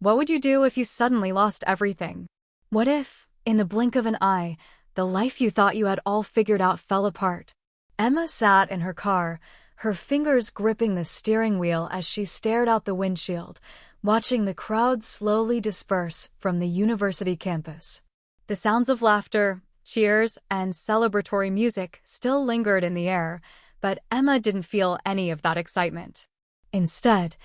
What would you do if you suddenly lost everything? What if, in the blink of an eye, the life you thought you had all figured out fell apart? Emma sat in her car, her fingers gripping the steering wheel as she stared out the windshield, watching the crowd slowly disperse from the university campus. The sounds of laughter, cheers, and celebratory music still lingered in the air, but Emma didn't feel any of that excitement. Instead,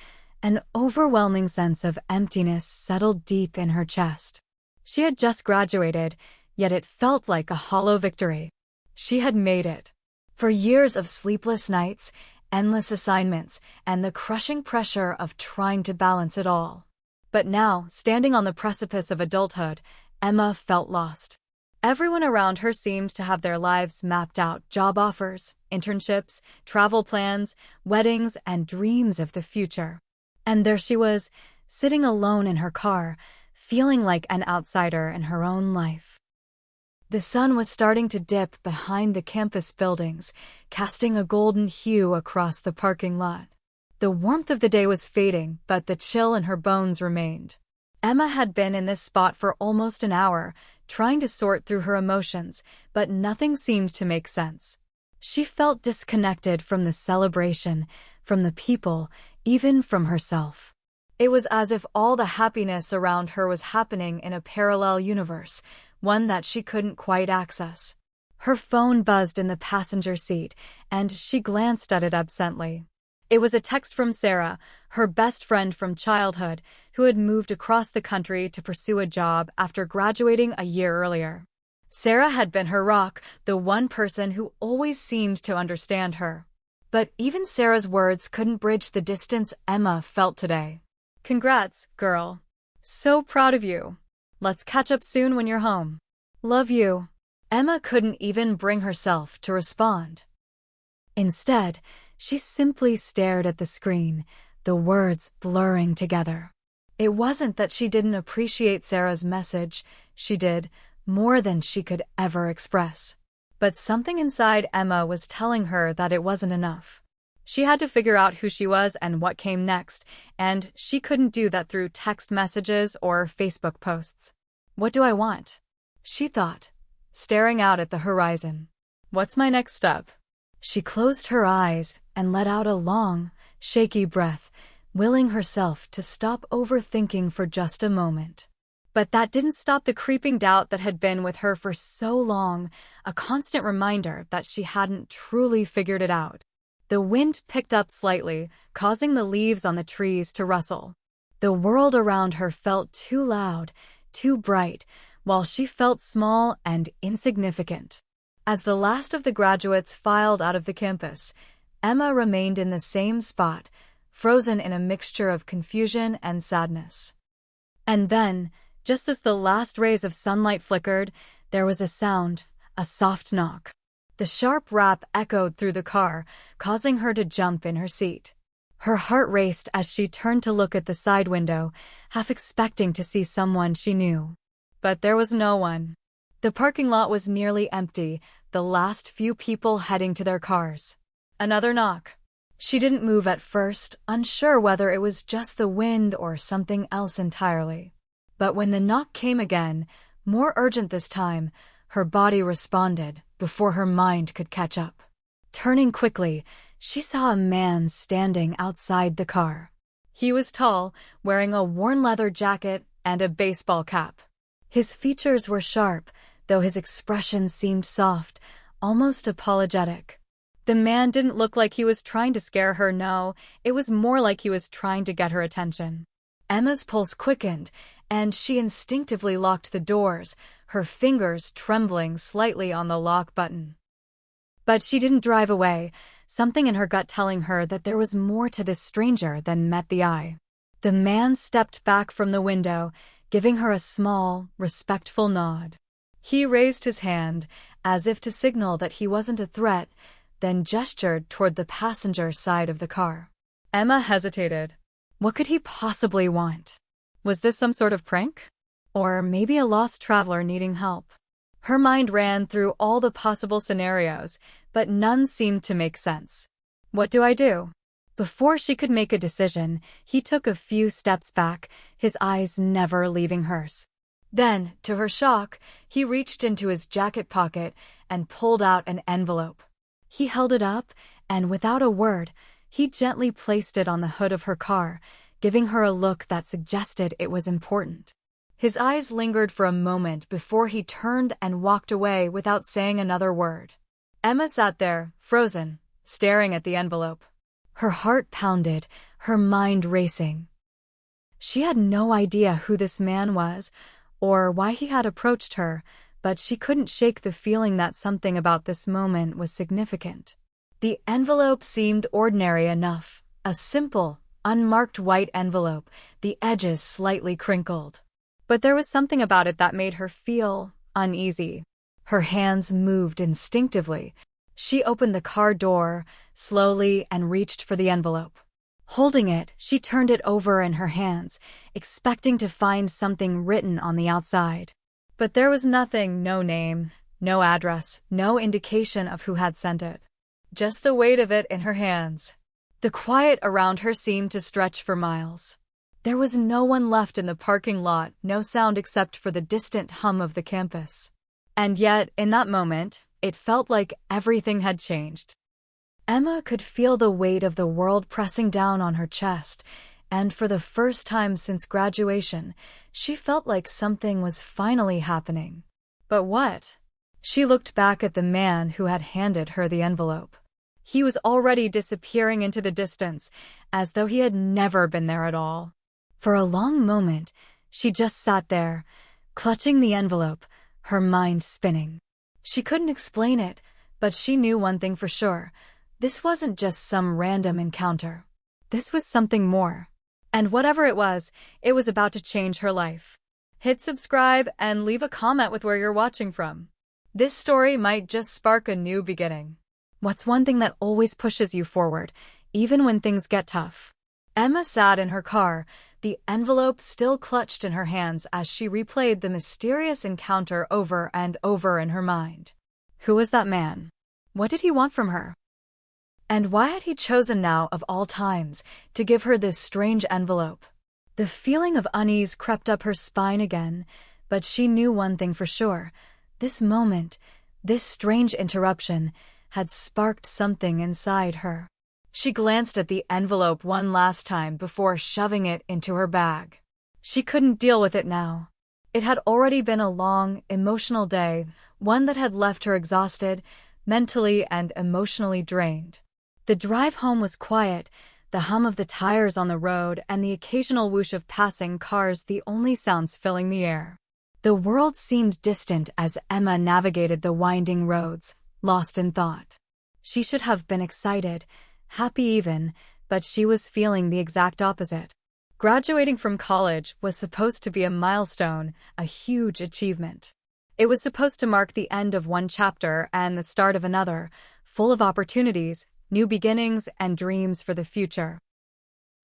an overwhelming sense of emptiness settled deep in her chest. She had just graduated, yet it felt like a hollow victory. She had made it. For years of sleepless nights, endless assignments, and the crushing pressure of trying to balance it all. But now, standing on the precipice of adulthood, Emma felt lost. Everyone around her seemed to have their lives mapped out: job offers, internships, travel plans, weddings, and dreams of the future. And there she was, sitting alone in her car, feeling like an outsider in her own life. The sun was starting to dip behind the campus buildings, casting a golden hue across the parking lot. The warmth of the day was fading, but the chill in her bones remained. Emma had been in this spot for almost an hour, trying to sort through her emotions, but nothing seemed to make sense. She felt disconnected from the celebration, from the people, even from herself. It was as if all the happiness around her was happening in a parallel universe, one that she couldn't quite access. Her phone buzzed in the passenger seat, and she glanced at it absently. It was a text from Sarah, her best friend from childhood, who had moved across the country to pursue a job after graduating a year earlier. Sarah had been her rock, the one person who always seemed to understand her. But even Sarah's words couldn't bridge the distance Emma felt today. "Congrats, girl. So proud of you. Let's catch up soon when you're home. Love you." Emma couldn't even bring herself to respond. Instead, she simply stared at the screen, the words blurring together. It wasn't that she didn't appreciate Sarah's message. She did, more than she could ever express. But something inside Emma was telling her that it wasn't enough. She had to figure out who she was and what came next, and she couldn't do that through text messages or Facebook posts. "What do I want?" she thought, staring out at the horizon. "What's my next step?" She closed her eyes and let out a long, shaky breath, willing herself to stop overthinking for just a moment. But that didn't stop the creeping doubt that had been with her for so long, a constant reminder that she hadn't truly figured it out. The wind picked up slightly, causing the leaves on the trees to rustle. The world around her felt too loud, too bright, while she felt small and insignificant. As the last of the graduates filed out of the campus, Emma remained in the same spot, frozen in a mixture of confusion and sadness. And then, just as the last rays of sunlight flickered, there was a sound, a soft knock. The sharp rap echoed through the car, causing her to jump in her seat. Her heart raced as she turned to look at the side window, half expecting to see someone she knew. But there was no one. The parking lot was nearly empty, the last few people heading to their cars. Another knock. She didn't move at first, unsure whether it was just the wind or something else entirely. But when the knock came again, more urgent this time, her body responded before her mind could catch up. Turning quickly, she saw a man standing outside the car. He was tall, wearing a worn leather jacket and a baseball cap. His features were sharp, though his expression seemed soft, almost apologetic. The man didn't look like he was trying to scare her, no, it was more like he was trying to get her attention. Emma's pulse quickened, and she instinctively locked the doors, her fingers trembling slightly on the lock button. But she didn't drive away, something in her gut telling her that there was more to this stranger than met the eye. The man stepped back from the window, giving her a small, respectful nod. He raised his hand, as if to signal that he wasn't a threat, then gestured toward the passenger side of the car. Emma hesitated. What could he possibly want? Was this some sort of prank? Or maybe a lost traveler needing help? Her mind ran through all the possible scenarios, but none seemed to make sense. What do I do? Before she could make a decision, he took a few steps back, his eyes never leaving hers. Then, to her shock, he reached into his jacket pocket and pulled out an envelope. He held it up, and without a word, he gently placed it on the hood of her car, giving her a look that suggested it was important. His eyes lingered for a moment before he turned and walked away without saying another word. Emma sat there, frozen, staring at the envelope. Her heart pounded, her mind racing. She had no idea who this man was, or why he had approached her, but she couldn't shake the feeling that something about this moment was significant. The envelope seemed ordinary enough, a simple, unmarked white envelope, the edges slightly crinkled. But there was something about it that made her feel uneasy. Her hands moved instinctively. She opened the car door slowly and reached for the envelope. Holding it, she turned it over in her hands, expecting to find something written on the outside. But there was nothing, no name, no address, no indication of who had sent it. Just the weight of it in her hands. The quiet around her seemed to stretch for miles. There was no one left in the parking lot, no sound except for the distant hum of the campus. And yet, in that moment, it felt like everything had changed. Emma could feel the weight of the world pressing down on her chest, and for the first time since graduation, she felt like something was finally happening. But what? She looked back at the man who had handed her the envelope. He was already disappearing into the distance, as though he had never been there at all. For a long moment, she just sat there, clutching the envelope, her mind spinning. She couldn't explain it, but she knew one thing for sure. This wasn't just some random encounter. This was something more. And whatever it was about to change her life. Hit subscribe and leave a comment with where you're watching from. This story might just spark a new beginning. What's one thing that always pushes you forward, even when things get tough? Emma sat in her car, the envelope still clutched in her hands as she replayed the mysterious encounter over and over in her mind. Who was that man? What did he want from her? And why had he chosen now, of all times, to give her this strange envelope? The feeling of unease crept up her spine again, but she knew one thing for sure. This moment, this strange interruption, had sparked something inside her. She glanced at the envelope one last time before shoving it into her bag. She couldn't deal with it now. It had already been a long, emotional day, one that had left her exhausted, mentally and emotionally drained. The drive home was quiet, the hum of the tires on the road and the occasional whoosh of passing cars the only sounds filling the air. The world seemed distant as Emma navigated the winding roads, lost in thought. She should have been excited, happy even, but she was feeling the exact opposite. Graduating from college was supposed to be a milestone, a huge achievement. It was supposed to mark the end of one chapter and the start of another, full of opportunities, new beginnings, and dreams for the future.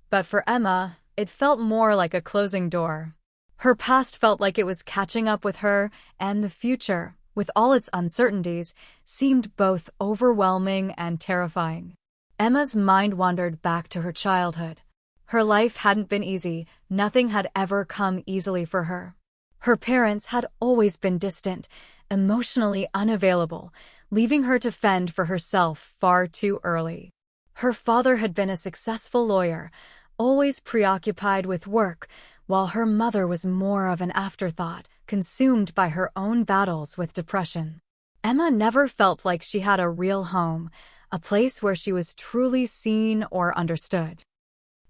But for Emma, it felt more like a closing door. Her past felt like it was catching up with her, and the future, with all its uncertainties, seemed both overwhelming and terrifying. Emma's mind wandered back to her childhood. Her life hadn't been easy, nothing had ever come easily for her. Her parents had always been distant, emotionally unavailable, leaving her to fend for herself far too early. Her father had been a successful lawyer, always preoccupied with work, while her mother was more of an afterthought, consumed by her own battles with depression. Emma never felt like she had a real home, a place where she was truly seen or understood.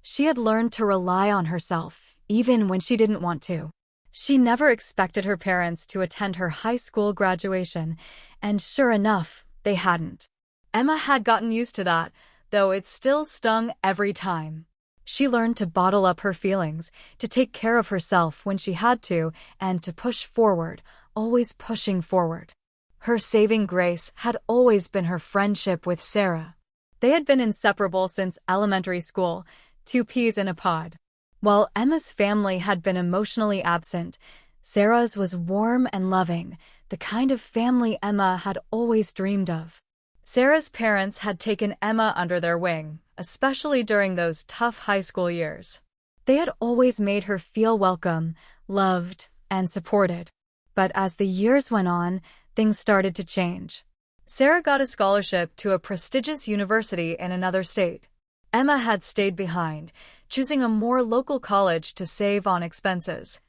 She had learned to rely on herself, even when she didn't want to. She never expected her parents to attend her high school graduation, and sure enough, they hadn't. Emma had gotten used to that, though it still stung every time. She learned to bottle up her feelings, to take care of herself when she had to, and to push forward, always pushing forward. Her saving grace had always been her friendship with Sarah. They had been inseparable since elementary school, two peas in a pod. While Emma's family had been emotionally absent, Sarah's was warm and loving, the kind of family Emma had always dreamed of. Sarah's parents had taken Emma under their wing, especially during those tough high school years. They had always made her feel welcome, loved, and supported. But as the years went on, things started to change. Sarah got a scholarship to a prestigious university in another state. Emma had stayed behind, choosing a more local college to save on expenses.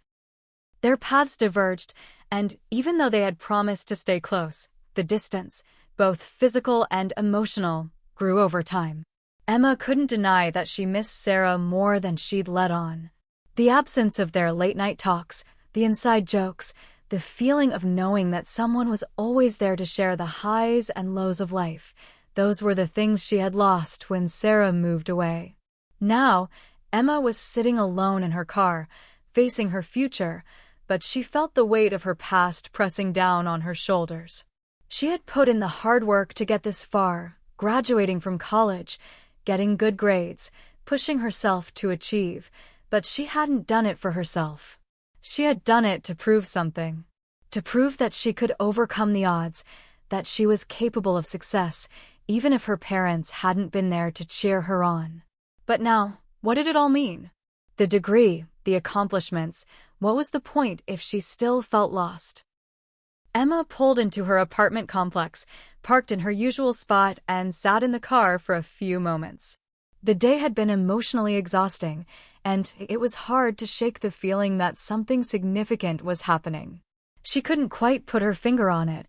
Their paths diverged, and even though they had promised to stay close, the distance, both physical and emotional, grew over time. Emma couldn't deny that she missed Sarah more than she'd let on. The absence of their late-night talks, the inside jokes, the feeling of knowing that someone was always there to share the highs and lows of life, those were the things she had lost when Sarah moved away. Now, Emma was sitting alone in her car, facing her future, but she felt the weight of her past pressing down on her shoulders. She had put in the hard work to get this far, graduating from college, getting good grades, pushing herself to achieve, but she hadn't done it for herself. She had done it to prove something. To prove that she could overcome the odds, that she was capable of success, even if her parents hadn't been there to cheer her on. But now, what did it all mean? The degree, the accomplishments, what was the point if she still felt lost? Emma pulled into her apartment complex, parked in her usual spot, and sat in the car for a few moments. The day had been emotionally exhausting, and it was hard to shake the feeling that something significant was happening. She couldn't quite put her finger on it,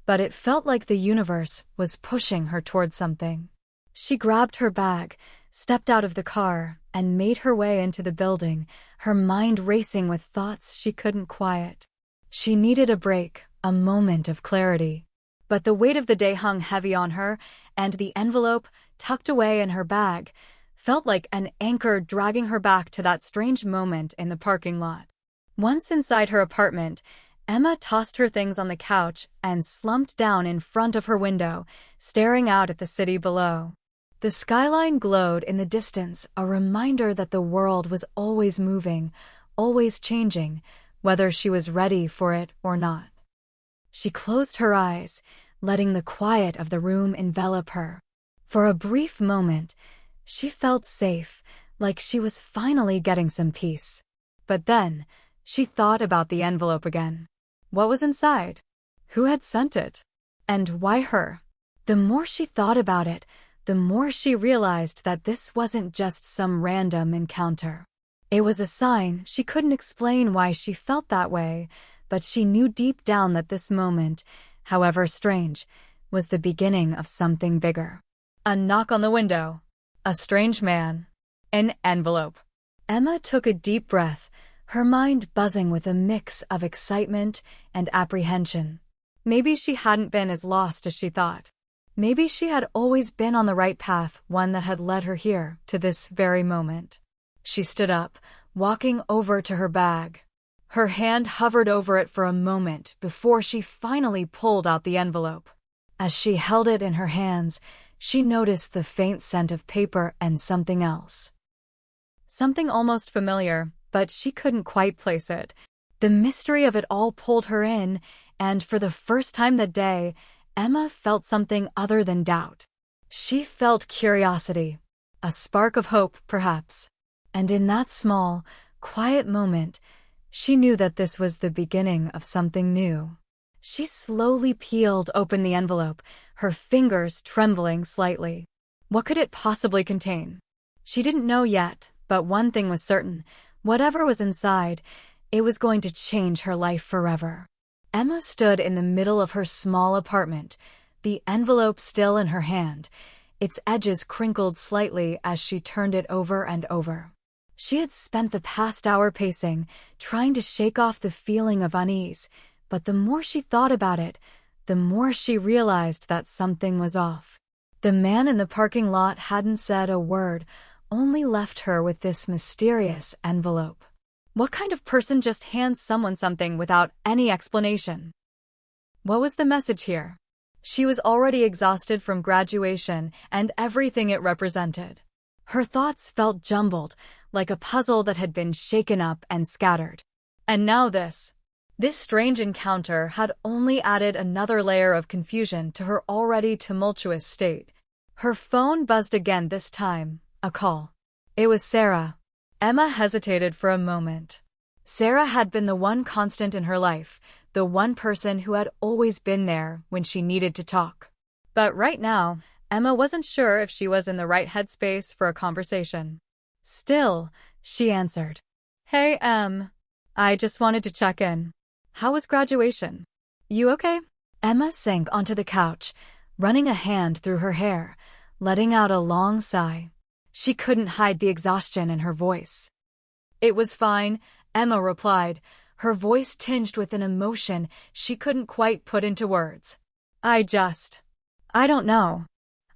but it felt like the universe was pushing her toward something. She grabbed her bag, stepped out of the car, and made her way into the building, her mind racing with thoughts she couldn't quiet. She needed a break, a moment of clarity. But the weight of the day hung heavy on her, and the envelope, tucked away in her bag, felt like an anchor dragging her back to that strange moment in the parking lot. Once inside her apartment, Emma tossed her things on the couch and slumped down in front of her window, staring out at the city below. The skyline glowed in the distance, a reminder that the world was always moving, always changing, whether she was ready for it or not. She closed her eyes, letting the quiet of the room envelop her. For a brief moment, she felt safe, like she was finally getting some peace. But then, she thought about the envelope again. What was inside? Who had sent it? And why her? The more she thought about it, the more she realized that this wasn't just some random encounter. It was a sign. She couldn't explain why she felt that way, but she knew deep down that this moment, however strange, was the beginning of something bigger. A knock on the window. A strange man. An envelope. Emma took a deep breath, her mind buzzing with a mix of excitement and apprehension. Maybe she hadn't been as lost as she thought. Maybe she had always been on the right path, one that had led her here, to this very moment. She stood up, walking over to her bag. Her hand hovered over it for a moment before she finally pulled out the envelope. As she held it in her hands, she noticed the faint scent of paper and something else. Something almost familiar, but she couldn't quite place it. The mystery of it all pulled her in, and for the first time that day, Emma felt something other than doubt. She felt curiosity, a spark of hope, perhaps. And in that small, quiet moment, she knew that this was the beginning of something new. She slowly peeled open the envelope, her fingers trembling slightly. What could it possibly contain? She didn't know yet, but one thing was certain. Whatever was inside, it was going to change her life forever. Emma stood in the middle of her small apartment, the envelope still in her hand, its edges crinkled slightly as she turned it over and over. She had spent the past hour pacing, trying to shake off the feeling of unease, but the more she thought about it, the more she realized that something was off. The man in the parking lot hadn't said a word, only left her with this mysterious envelope. What kind of person just hands someone something without any explanation? What was the message here? She was already exhausted from graduation and everything it represented. Her thoughts felt jumbled, like a puzzle that had been shaken up and scattered. And now this. This strange encounter had only added another layer of confusion to her already tumultuous state. Her phone buzzed again this time, a call. It was Sarah. Emma hesitated for a moment. Sarah had been the one constant in her life, the one person who had always been there when she needed to talk. But right now, Emma wasn't sure if she was in the right headspace for a conversation. Still, she answered. Hey, I just wanted to check in. How was graduation? You okay? Emma sank onto the couch, running a hand through her hair, letting out a long sigh. She couldn't hide the exhaustion in her voice. It was fine, Emma replied, her voice tinged with an emotion she couldn't quite put into words. I don't know.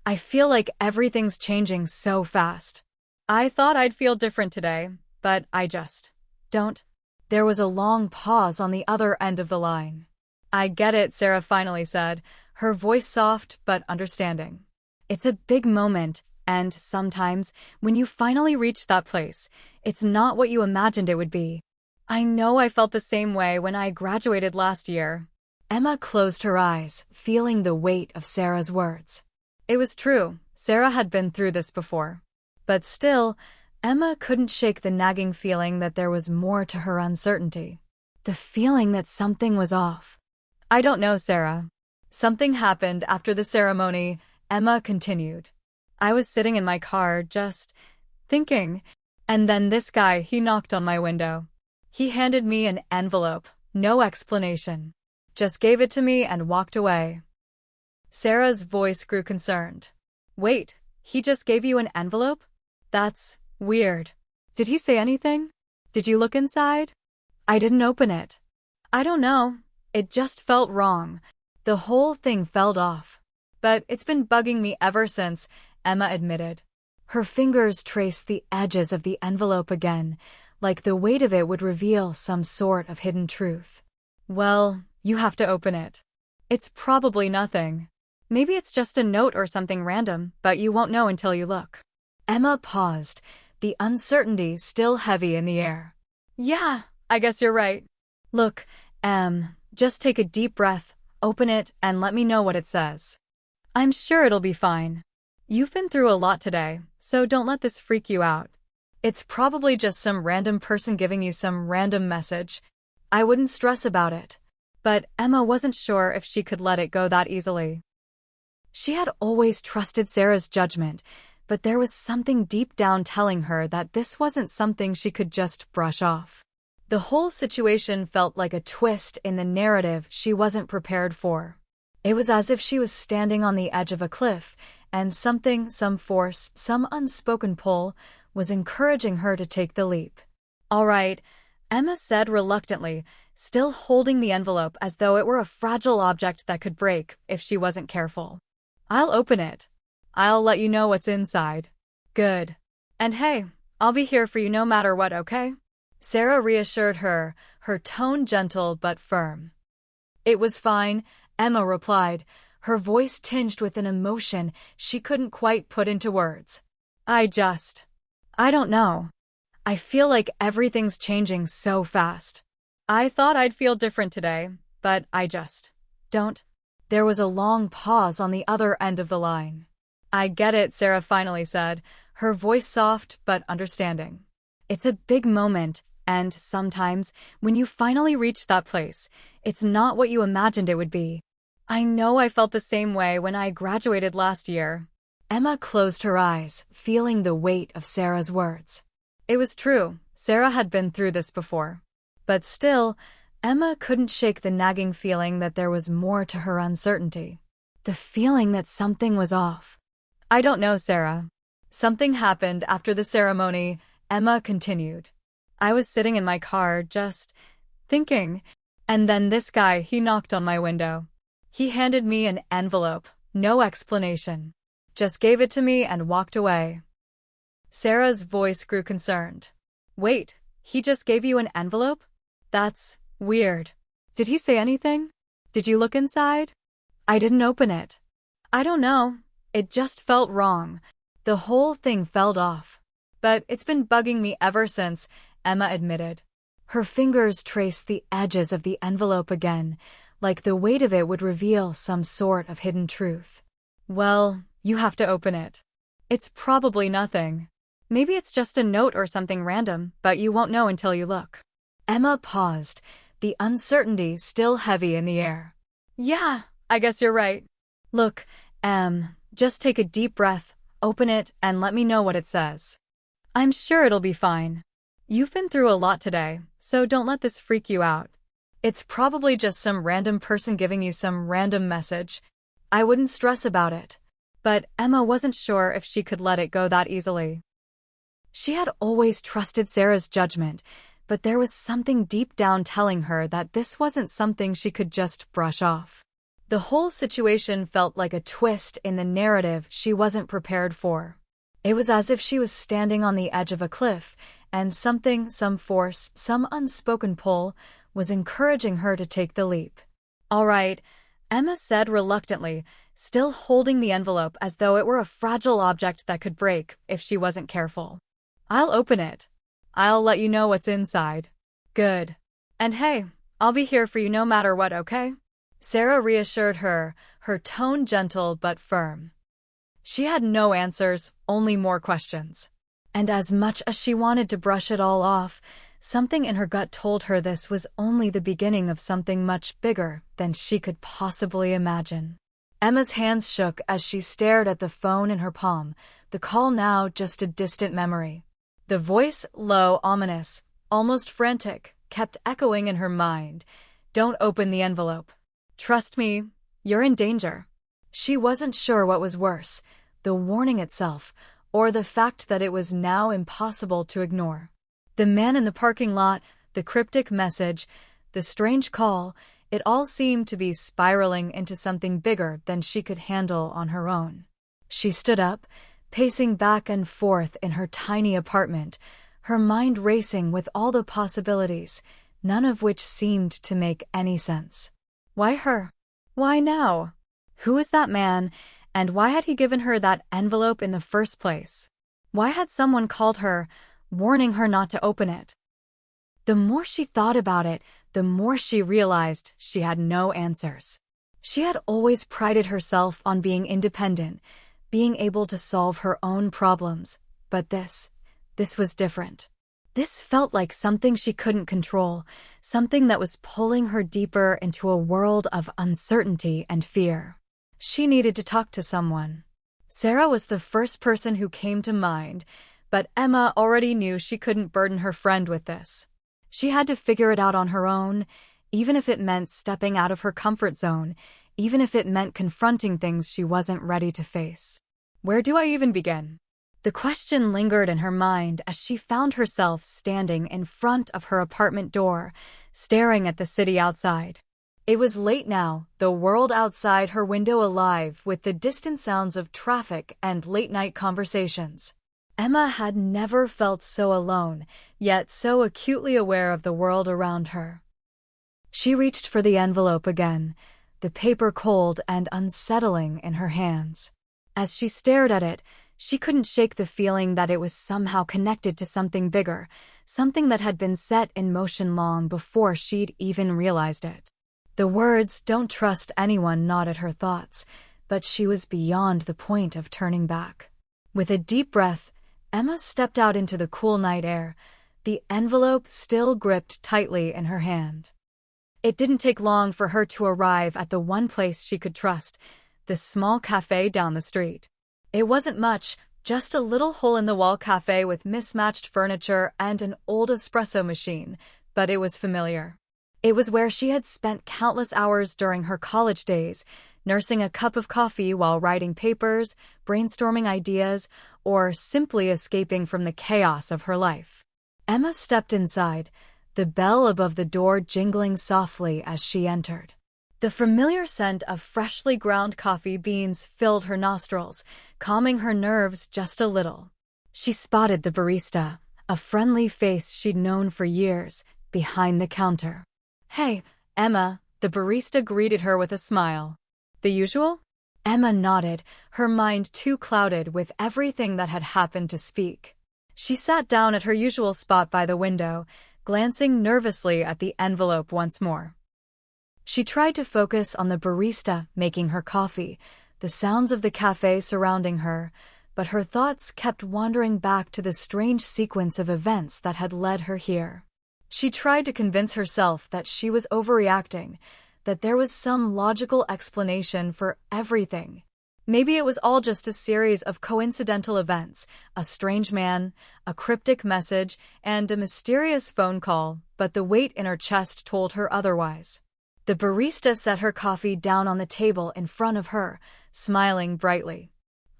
I feel like everything's changing so fast. I thought I'd feel different today, but I just don't. There was a long pause on the other end of the line. I get it, Sarah finally said, her voice soft but understanding. It's a big moment, and sometimes, when you finally reach that place, it's not what you imagined it would be. I know I felt the same way when I graduated last year. Emma closed her eyes, feeling the weight of Sarah's words. It was true, Sarah had been through this before. But still, Emma couldn't shake the nagging feeling that there was more to her uncertainty. The feeling that something was off. I don't know, Sarah. Something happened after the ceremony, Emma continued. I was sitting in my car, just thinking, and then this guy, he knocked on my window. He handed me an envelope, no explanation. Just gave it to me and walked away. Sarah's voice grew concerned. Wait, he just gave you an envelope? That's weird. Did he say anything? Did you look inside? I didn't open it. I don't know. It just felt wrong. The whole thing felt off. But it's been bugging me ever since, Emma admitted. Her fingers traced the edges of the envelope again, like the weight of it would reveal some sort of hidden truth. Well, you have to open it. It's probably nothing. Maybe it's just a note or something random, but you won't know until you look. Emma paused, the uncertainty still heavy in the air. Yeah, I guess you're right. Look, just take a deep breath, open it, and let me know what it says. I'm sure it'll be fine. You've been through a lot today, so don't let this freak you out. It's probably just some random person giving you some random message. I wouldn't stress about it. But Emma wasn't sure if she could let it go that easily. She had always trusted Sarah's judgment, but there was something deep down telling her that this wasn't something she could just brush off. The whole situation felt like a twist in the narrative she wasn't prepared for. It was as if she was standing on the edge of a cliff, and something, some force, some unspoken pull, was encouraging her to take the leap. All right, Emma said reluctantly, still holding the envelope as though it were a fragile object that could break if she wasn't careful. I'll open it. I'll let you know what's inside. Good. And hey, I'll be here for you no matter what, okay? Sarah reassured her, her tone gentle but firm. It was fine, Emma replied, her voice tinged with an emotion she couldn't quite put into words. I don't know. I feel like everything's changing so fast. I thought I'd feel different today, but I just don't. There was a long pause on the other end of the line. I get it, Sarah finally said, her voice soft but understanding. It's a big moment, and sometimes, when you finally reach that place, it's not what you imagined it would be. I know I felt the same way when I graduated last year. Emma closed her eyes, feeling the weight of Sarah's words. It was true, Sarah had been through this before. But still, Emma couldn't shake the nagging feeling that there was more to her uncertainty. The feeling that something was off. I don't know, Sarah. Something happened after the ceremony, Emma continued. I was sitting in my car, just thinking, and then this guy, he knocked on my window. He handed me an envelope, no explanation. Just gave it to me and walked away. Sarah's voice grew concerned. Wait, he just gave you an envelope? That's weird. Did he say anything? Did you look inside? I didn't open it. I don't know. It just felt wrong. The whole thing felt off. But it's been bugging me ever since, Emma admitted. Her fingers traced the edges of the envelope again, like the weight of it would reveal some sort of hidden truth. Well, You have to open it. It's probably nothing. Maybe it's just a note or something random, but you won't know until you look. Emma paused, the uncertainty still heavy in the air. Yeah, I guess you're right. Look, just take a deep breath, open it, and let me know what it says. I'm sure it'll be fine. You've been through a lot today, so don't let this freak you out. It's probably just some random person giving you some random message. I wouldn't stress about it. But Emma wasn't sure if she could let it go that easily. She had always trusted Sarah's judgment, but there was something deep down telling her that this wasn't something she could just brush off. The whole situation felt like a twist in the narrative she wasn't prepared for. It was as if she was standing on the edge of a cliff, and something, some force, some unspoken pull, was encouraging her to take the leap. All right, Emma said reluctantly, still holding the envelope as though it were a fragile object that could break if she wasn't careful. I'll open it. I'll let you know what's inside. Good. And hey, I'll be here for you no matter what, okay? Sarah reassured her, her tone gentle but firm. She had no answers, only more questions. And as much as she wanted to brush it all off, something in her gut told her this was only the beginning of something much bigger than she could possibly imagine. Emma's hands shook as she stared at the phone in her palm, the call now just a distant memory. The voice, low, ominous, almost frantic, kept echoing in her mind. Don't open the envelope. Trust me, you're in danger. She wasn't sure what was worse, the warning itself, or the fact that it was now impossible to ignore. The man in the parking lot, the cryptic message, the strange call, it all seemed to be spiraling into something bigger than she could handle on her own. She stood up, pacing back and forth in her tiny apartment, her mind racing with all the possibilities, none of which seemed to make any sense. Why her? Why now? Who was that man, and why had he given her that envelope in the first place? Why had someone called her, warning her not to open it? The more she thought about it, the more she realized she had no answers. She had always prided herself on being independent, being able to solve her own problems, but this was different. This felt like something she couldn't control, something that was pulling her deeper into a world of uncertainty and fear. She needed to talk to someone. Sarah was the first person who came to mind, but Emma already knew she couldn't burden her friend with this. She had to figure it out on her own, even if it meant stepping out of her comfort zone, even if it meant confronting things she wasn't ready to face. Where do I even begin? The question lingered in her mind as she found herself standing in front of her apartment door, staring at the city outside. It was late now, the world outside her window alive with the distant sounds of traffic and late-night conversations. Emma had never felt so alone, yet so acutely aware of the world around her. She reached for the envelope again, the paper cold and unsettling in her hands. As she stared at it, she couldn't shake the feeling that it was somehow connected to something bigger, something that had been set in motion long before she'd even realized it. The words, "Don't trust anyone," gnawed her thoughts, but she was beyond the point of turning back. With a deep breath, Emma stepped out into the cool night air, the envelope still gripped tightly in her hand. It didn't take long for her to arrive at the one place she could trust, the small cafe down the street. It wasn't much, just a little hole-in-the-wall cafe with mismatched furniture and an old espresso machine, but it was familiar. It was where she had spent countless hours during her college days, nursing a cup of coffee while writing papers, brainstorming ideas, or simply escaping from the chaos of her life. Emma stepped inside, the bell above the door jingling softly as she entered. The familiar scent of freshly ground coffee beans filled her nostrils, calming her nerves just a little. She spotted the barista, a friendly face she'd known for years, behind the counter. "Hey, Emma," the barista greeted her with a smile. "The usual?" Emma nodded, her mind too clouded with everything that had happened to speak. She sat down at her usual spot by the window, glancing nervously at the envelope once more. She tried to focus on the barista making her coffee, the sounds of the cafe surrounding her, but her thoughts kept wandering back to the strange sequence of events that had led her here. She tried to convince herself that she was overreacting, that there was some logical explanation for everything. Maybe it was all just a series of coincidental events, a strange man, a cryptic message, and a mysterious phone call, but the weight in her chest told her otherwise. The barista set her coffee down on the table in front of her, smiling brightly.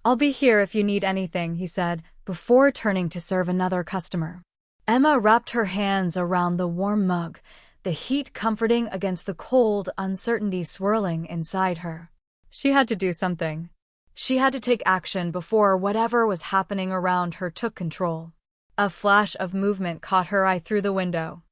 "I'll be here if you need anything," he said, before turning to serve another customer. Emma wrapped her hands around the warm mug, the heat comforting against the cold uncertainty swirling inside her. She had to do something. She had to take action before whatever was happening around her took control. A flash of movement caught her eye through the window.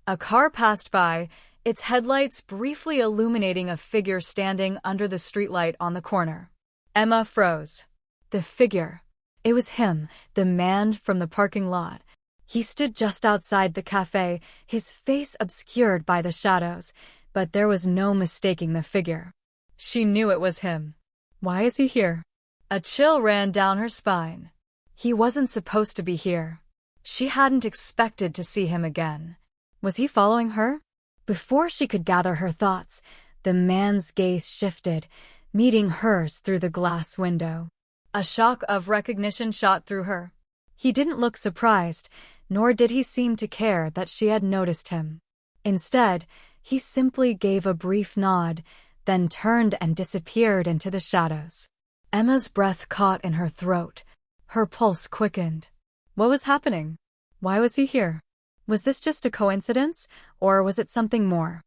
A car passed by, its headlights briefly illuminating a figure standing under the streetlight on the corner. Emma froze. The figure. It was him, the man from the parking lot. He stood just outside the cafe, his face obscured by the shadows, but there was no mistaking the figure. She knew it was him. Why is he here? A chill ran down her spine. He wasn't supposed to be here. She hadn't expected to see him again. Was he following her? Before she could gather her thoughts, the man's gaze shifted, meeting hers through the glass window. A shock of recognition shot through her. He didn't look surprised, nor did he seem to care that she had noticed him. Instead, he simply gave a brief nod, then turned and disappeared into the shadows. Emma's breath caught in her throat. Her pulse quickened. What was happening? Why was he here? Was this just a coincidence, or was it something more?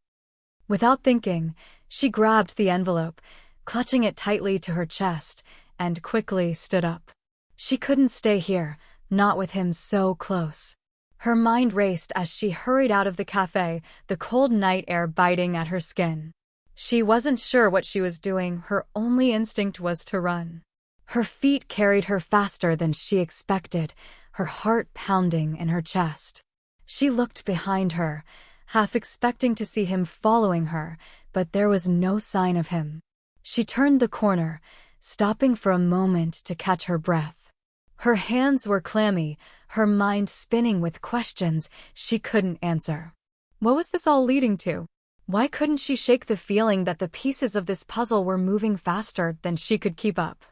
Without thinking, she grabbed the envelope, clutching it tightly to her chest, and quickly stood up. She couldn't stay here, not with him so close. Her mind raced as she hurried out of the cafe, the cold night air biting at her skin. She wasn't sure what she was doing, her only instinct was to run. Her feet carried her faster than she expected, her heart pounding in her chest. She looked behind her, half expecting to see him following her, but there was no sign of him. She turned the corner, stopping for a moment to catch her breath. Her hands were clammy, her mind spinning with questions she couldn't answer. What was this all leading to? Why couldn't she shake the feeling that the pieces of this puzzle were moving faster than she could keep up?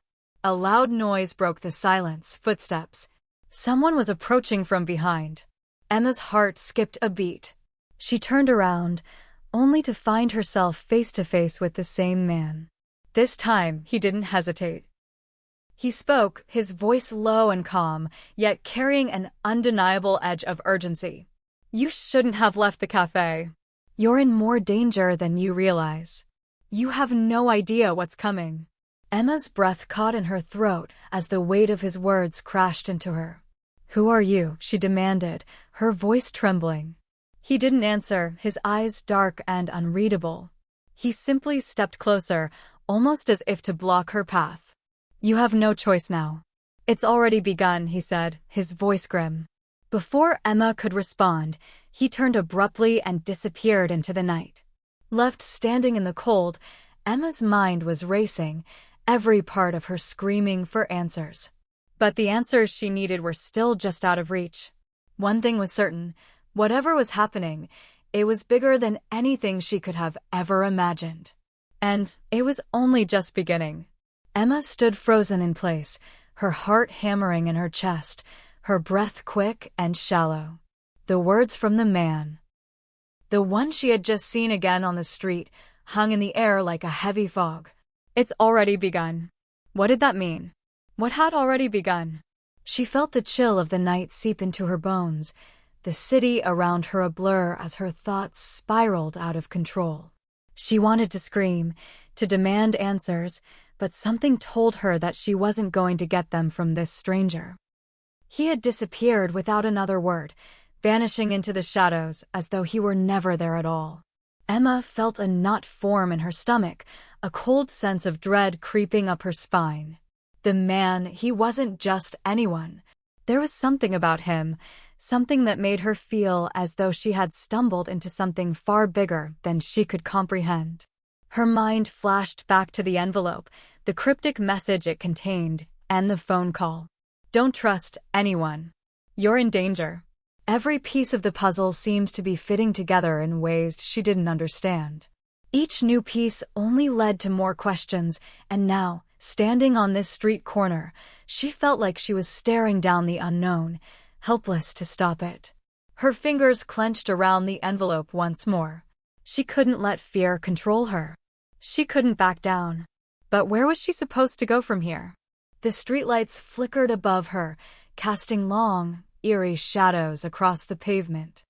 A loud noise broke the silence, footsteps. Someone was approaching from behind. Emma's heart skipped a beat. She turned around, only to find herself face to face with the same man. This time, he didn't hesitate. He spoke, his voice low and calm, yet carrying an undeniable edge of urgency. "You shouldn't have left the cafe. You're in more danger than you realize. You have no idea what's coming." Emma's breath caught in her throat as the weight of his words crashed into her. "Who are you?" she demanded, her voice trembling. He didn't answer, his eyes dark and unreadable. He simply stepped closer, almost as if to block her path. "You have no choice now. It's already begun," he said, his voice grim. Before Emma could respond, he turned abruptly and disappeared into the night. Left standing in the cold, Emma's mind was racing, every part of her screaming for answers. But the answers she needed were still just out of reach. One thing was certain, whatever was happening, it was bigger than anything she could have ever imagined. And it was only just beginning. Emma stood frozen in place, her heart hammering in her chest, her breath quick and shallow. The words from the man, the one she had just seen again on the street, hung in the air like a heavy fog. It's already begun. What did that mean? What had already begun? She felt the chill of the night seep into her bones, the city around her a blur as her thoughts spiraled out of control. She wanted to scream, to demand answers, but something told her that she wasn't going to get them from this stranger. He had disappeared without another word, vanishing into the shadows as though he were never there at all. Emma felt a knot form in her stomach, a cold sense of dread creeping up her spine. The man, he wasn't just anyone. There was something about him, something that made her feel as though she had stumbled into something far bigger than she could comprehend. Her mind flashed back to the envelope, the cryptic message it contained, and the phone call. Don't trust anyone. You're in danger. Every piece of the puzzle seemed to be fitting together in ways she didn't understand. Each new piece only led to more questions, and now, standing on this street corner, she felt like she was staring down the unknown, helpless to stop it. Her fingers clenched around the envelope once more. She couldn't let fear control her. She couldn't back down. But where was she supposed to go from here? The streetlights flickered above her, casting long, eerie shadows across the pavement.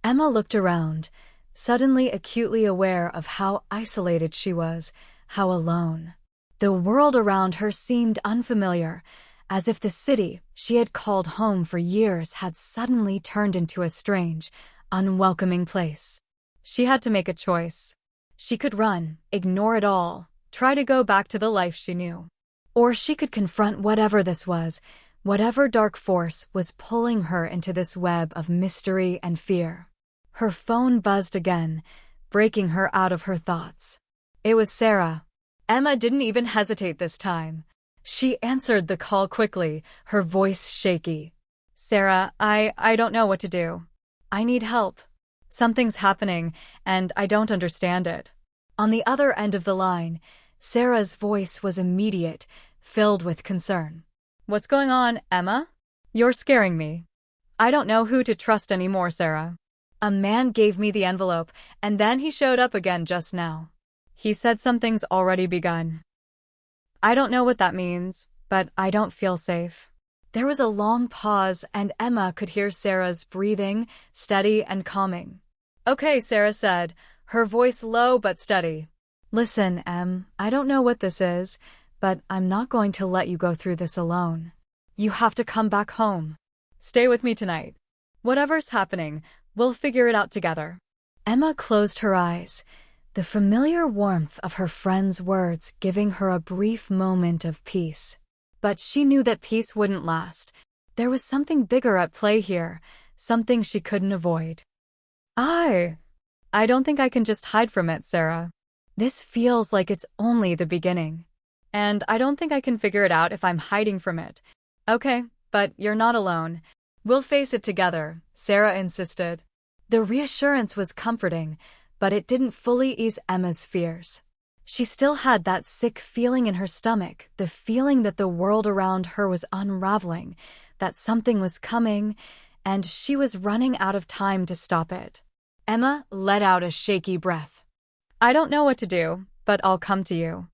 Emma looked around, suddenly acutely aware of how isolated she was, how alone. The world around her seemed unfamiliar, as if the city she had called home for years had suddenly turned into a strange, unwelcoming place. She had to make a choice. She could run, ignore it all, try to go back to the life she knew. Or she could confront whatever this was, whatever dark force was pulling her into this web of mystery and fear. Her phone buzzed again, breaking her out of her thoughts. It was Sarah. Emma didn't even hesitate this time. She answered the call quickly, her voice shaky. Sarah, I don't know what to do. I need help. Something's happening, and I don't understand it. On the other end of the line, Sarah's voice was immediate, filled with concern. What's going on, Emma? You're scaring me. I don't know who to trust anymore, Sarah. A man gave me the envelope, and then he showed up again just now. He said something's already begun. I don't know what that means, but I don't feel safe. There was a long pause, and Emma could hear Sarah's breathing, steady and calming. Okay, Sarah said, her voice low but steady. Listen, Em, I don't know what this is, but I'm not going to let you go through this alone. You have to come back home. Stay with me tonight. Whatever's happening, we'll figure it out together. Emma closed her eyes, the familiar warmth of her friend's words giving her a brief moment of peace. But she knew that peace wouldn't last. There was something bigger at play here, something she couldn't avoid. I don't think I can just hide from it, Sarah. This feels like it's only the beginning. And I don't think I can figure it out if I'm hiding from it. Okay, but you're not alone. We'll face it together, Sarah insisted. The reassurance was comforting, but it didn't fully ease Emma's fears. She still had that sick feeling in her stomach, the feeling that the world around her was unraveling, that something was coming, and she was running out of time to stop it. Emma let out a shaky breath. I don't know what to do, but I'll come to you.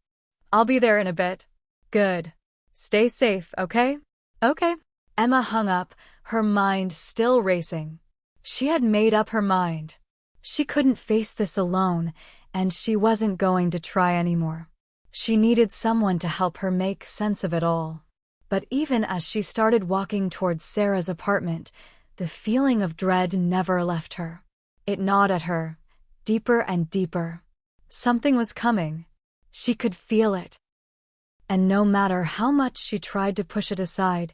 I'll be there in a bit. Good. Stay safe, okay? Okay. Emma hung up, her mind still racing. She had made up her mind. She couldn't face this alone, and she wasn't going to try anymore. She needed someone to help her make sense of it all. But even as she started walking towards Sarah's apartment, the feeling of dread never left her. It gnawed at her, deeper and deeper. Something was coming. She could feel it. And no matter how much she tried to push it aside,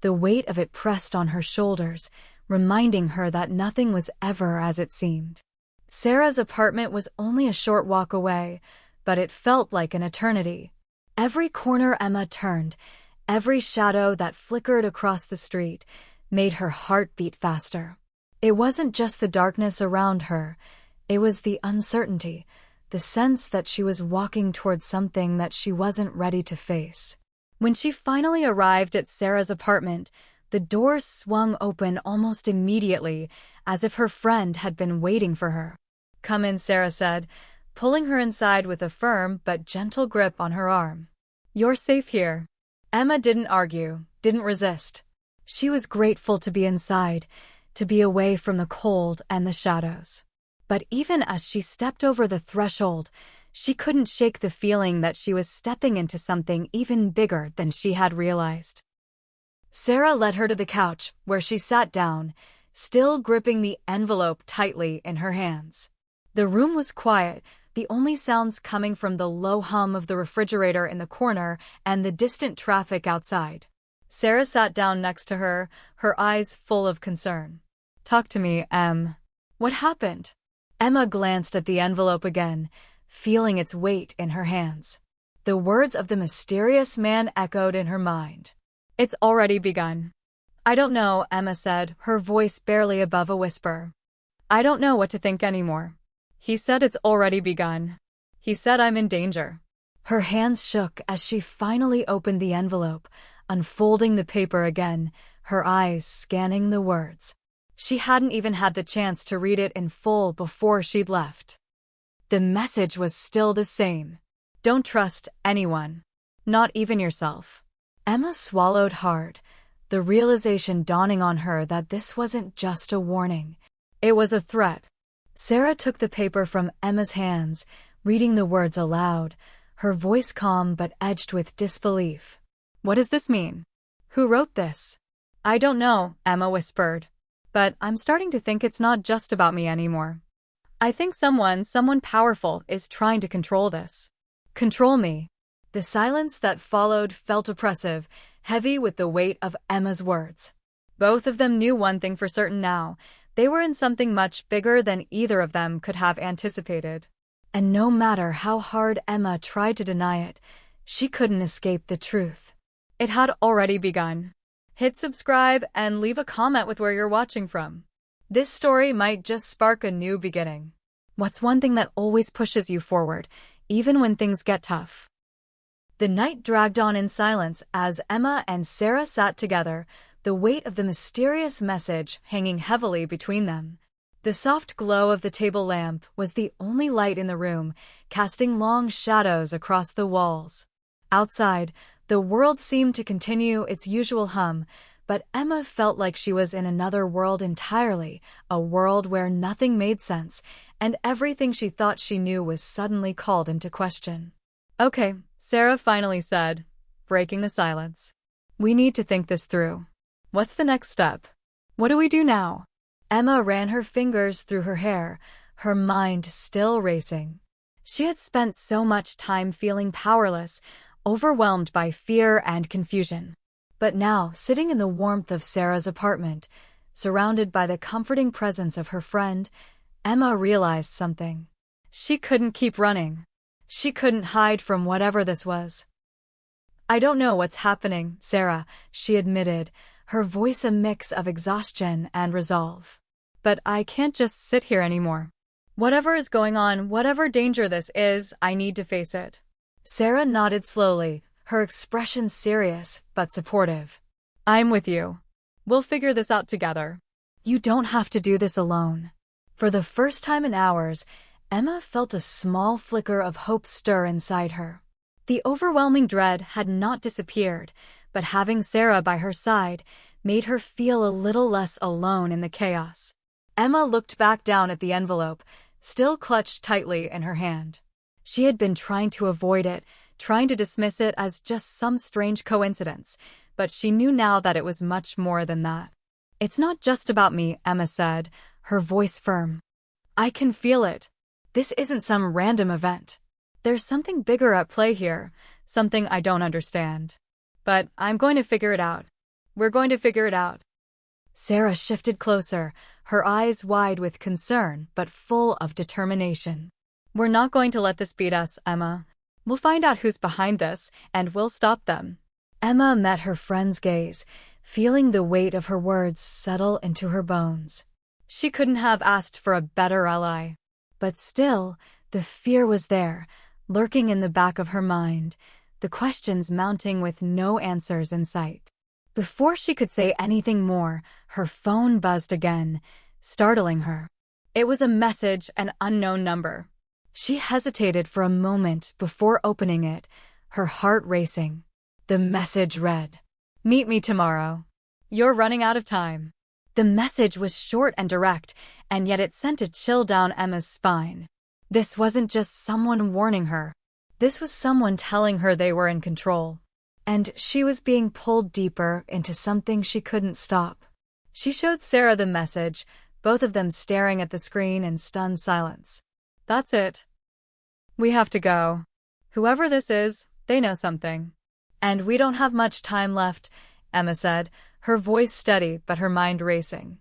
the weight of it pressed on her shoulders, reminding her that nothing was ever as it seemed. Sarah's apartment was only a short walk away, but it felt like an eternity. Every corner Emma turned, every shadow that flickered across the street, made her heart beat faster. It wasn't just the darkness around her, it was the uncertainty, the sense that she was walking towards something that she wasn't ready to face. When she finally arrived at Sarah's apartment, the doors swung open almost immediately, as if her friend had been waiting for her. Come in, Sarah said, pulling her inside with a firm but gentle grip on her arm. You're safe here. Emma didn't argue, didn't resist. She was grateful to be inside, to be away from the cold and the shadows. But even as she stepped over the threshold, she couldn't shake the feeling that she was stepping into something even bigger than she had realized. Sarah led her to the couch, where she sat down, still gripping the envelope tightly in her hands. The room was quiet, the only sounds coming from the low hum of the refrigerator in the corner and the distant traffic outside. Sarah sat down next to her, her eyes full of concern. Talk to me, Em. What happened? Emma glanced at the envelope again, feeling its weight in her hands. The words of the mysterious man echoed in her mind. It's already begun. I don't know, Emma said, her voice barely above a whisper. I don't know what to think anymore. He said it's already begun. He said I'm in danger. Her hands shook as she finally opened the envelope, unfolding the paper again, her eyes scanning the words. She hadn't even had the chance to read it in full before she'd left. The message was still the same. Don't trust anyone. Not even yourself. Emma swallowed hard, the realization dawning on her that this wasn't just a warning. It was a threat. Sarah took the paper from Emma's hands, reading the words aloud, her voice calm but edged with disbelief. What does this mean? Who wrote this? I don't know, Emma whispered. But I'm starting to think it's not just about me anymore. I think someone powerful is trying to control this. Control me. The silence that followed felt oppressive, heavy with the weight of Emma's words. Both of them knew one thing for certain now. They were in something much bigger than either of them could have anticipated. And no matter how hard Emma tried to deny it, she couldn't escape the truth. It had already begun. Hit subscribe and leave a comment with where you're watching from. This story might just spark a new beginning. What's one thing that always pushes you forward, even when things get tough? The night dragged on in silence as Emma and Sarah sat together, the weight of the mysterious message hanging heavily between them. The soft glow of the table lamp was the only light in the room, casting long shadows across the walls. Outside, the world seemed to continue its usual hum, but Emma felt like she was in another world entirely, a world where nothing made sense, and everything she thought she knew was suddenly called into question. Okay, Sarah finally said, breaking the silence. We need to think this through. What's the next step? What do we do now? Emma ran her fingers through her hair, her mind still racing. She had spent so much time feeling powerless, overwhelmed by fear and confusion. But now, sitting in the warmth of Sarah's apartment, surrounded by the comforting presence of her friend, Emma realized something. She couldn't keep running. She couldn't hide from whatever this was. I don't know what's happening, Sarah, she admitted, her voice a mix of exhaustion and resolve. But I can't just sit here anymore. Whatever is going on, whatever danger this is, I need to face it. Sarah nodded slowly, her expression serious but supportive. I'm with you. We'll figure this out together. You don't have to do this alone. For the first time in hours, Emma felt a small flicker of hope stir inside her. The overwhelming dread had not disappeared, but having Sarah by her side made her feel a little less alone in the chaos. Emma looked back down at the envelope, still clutched tightly in her hand. She had been trying to avoid it, trying to dismiss it as just some strange coincidence, but she knew now that it was much more than that. It's not just about me, Emma said, her voice firm. I can feel it. This isn't some random event. There's something bigger at play here, something I don't understand. But I'm going to figure it out. We're going to figure it out. Sarah shifted closer, her eyes wide with concern but full of determination. We're not going to let this beat us, Emma. We'll find out who's behind this, and we'll stop them. Emma met her friend's gaze, feeling the weight of her words settle into her bones. She couldn't have asked for a better ally. But still, the fear was there, lurking in the back of her mind, the questions mounting with no answers in sight. Before she could say anything more, her phone buzzed again, startling her. It was a message, an unknown number. She hesitated for a moment before opening it, her heart racing. The message read, "Meet me tomorrow. You're running out of time." The message was short and direct, and yet it sent a chill down Emma's spine. This wasn't just someone warning her. This was someone telling her they were in control. And she was being pulled deeper into something she couldn't stop. She showed Sarah the message, both of them staring at the screen in stunned silence. That's it. We have to go. Whoever this is, they know something. And we don't have much time left, Emma said, her voice steady but her mind racing.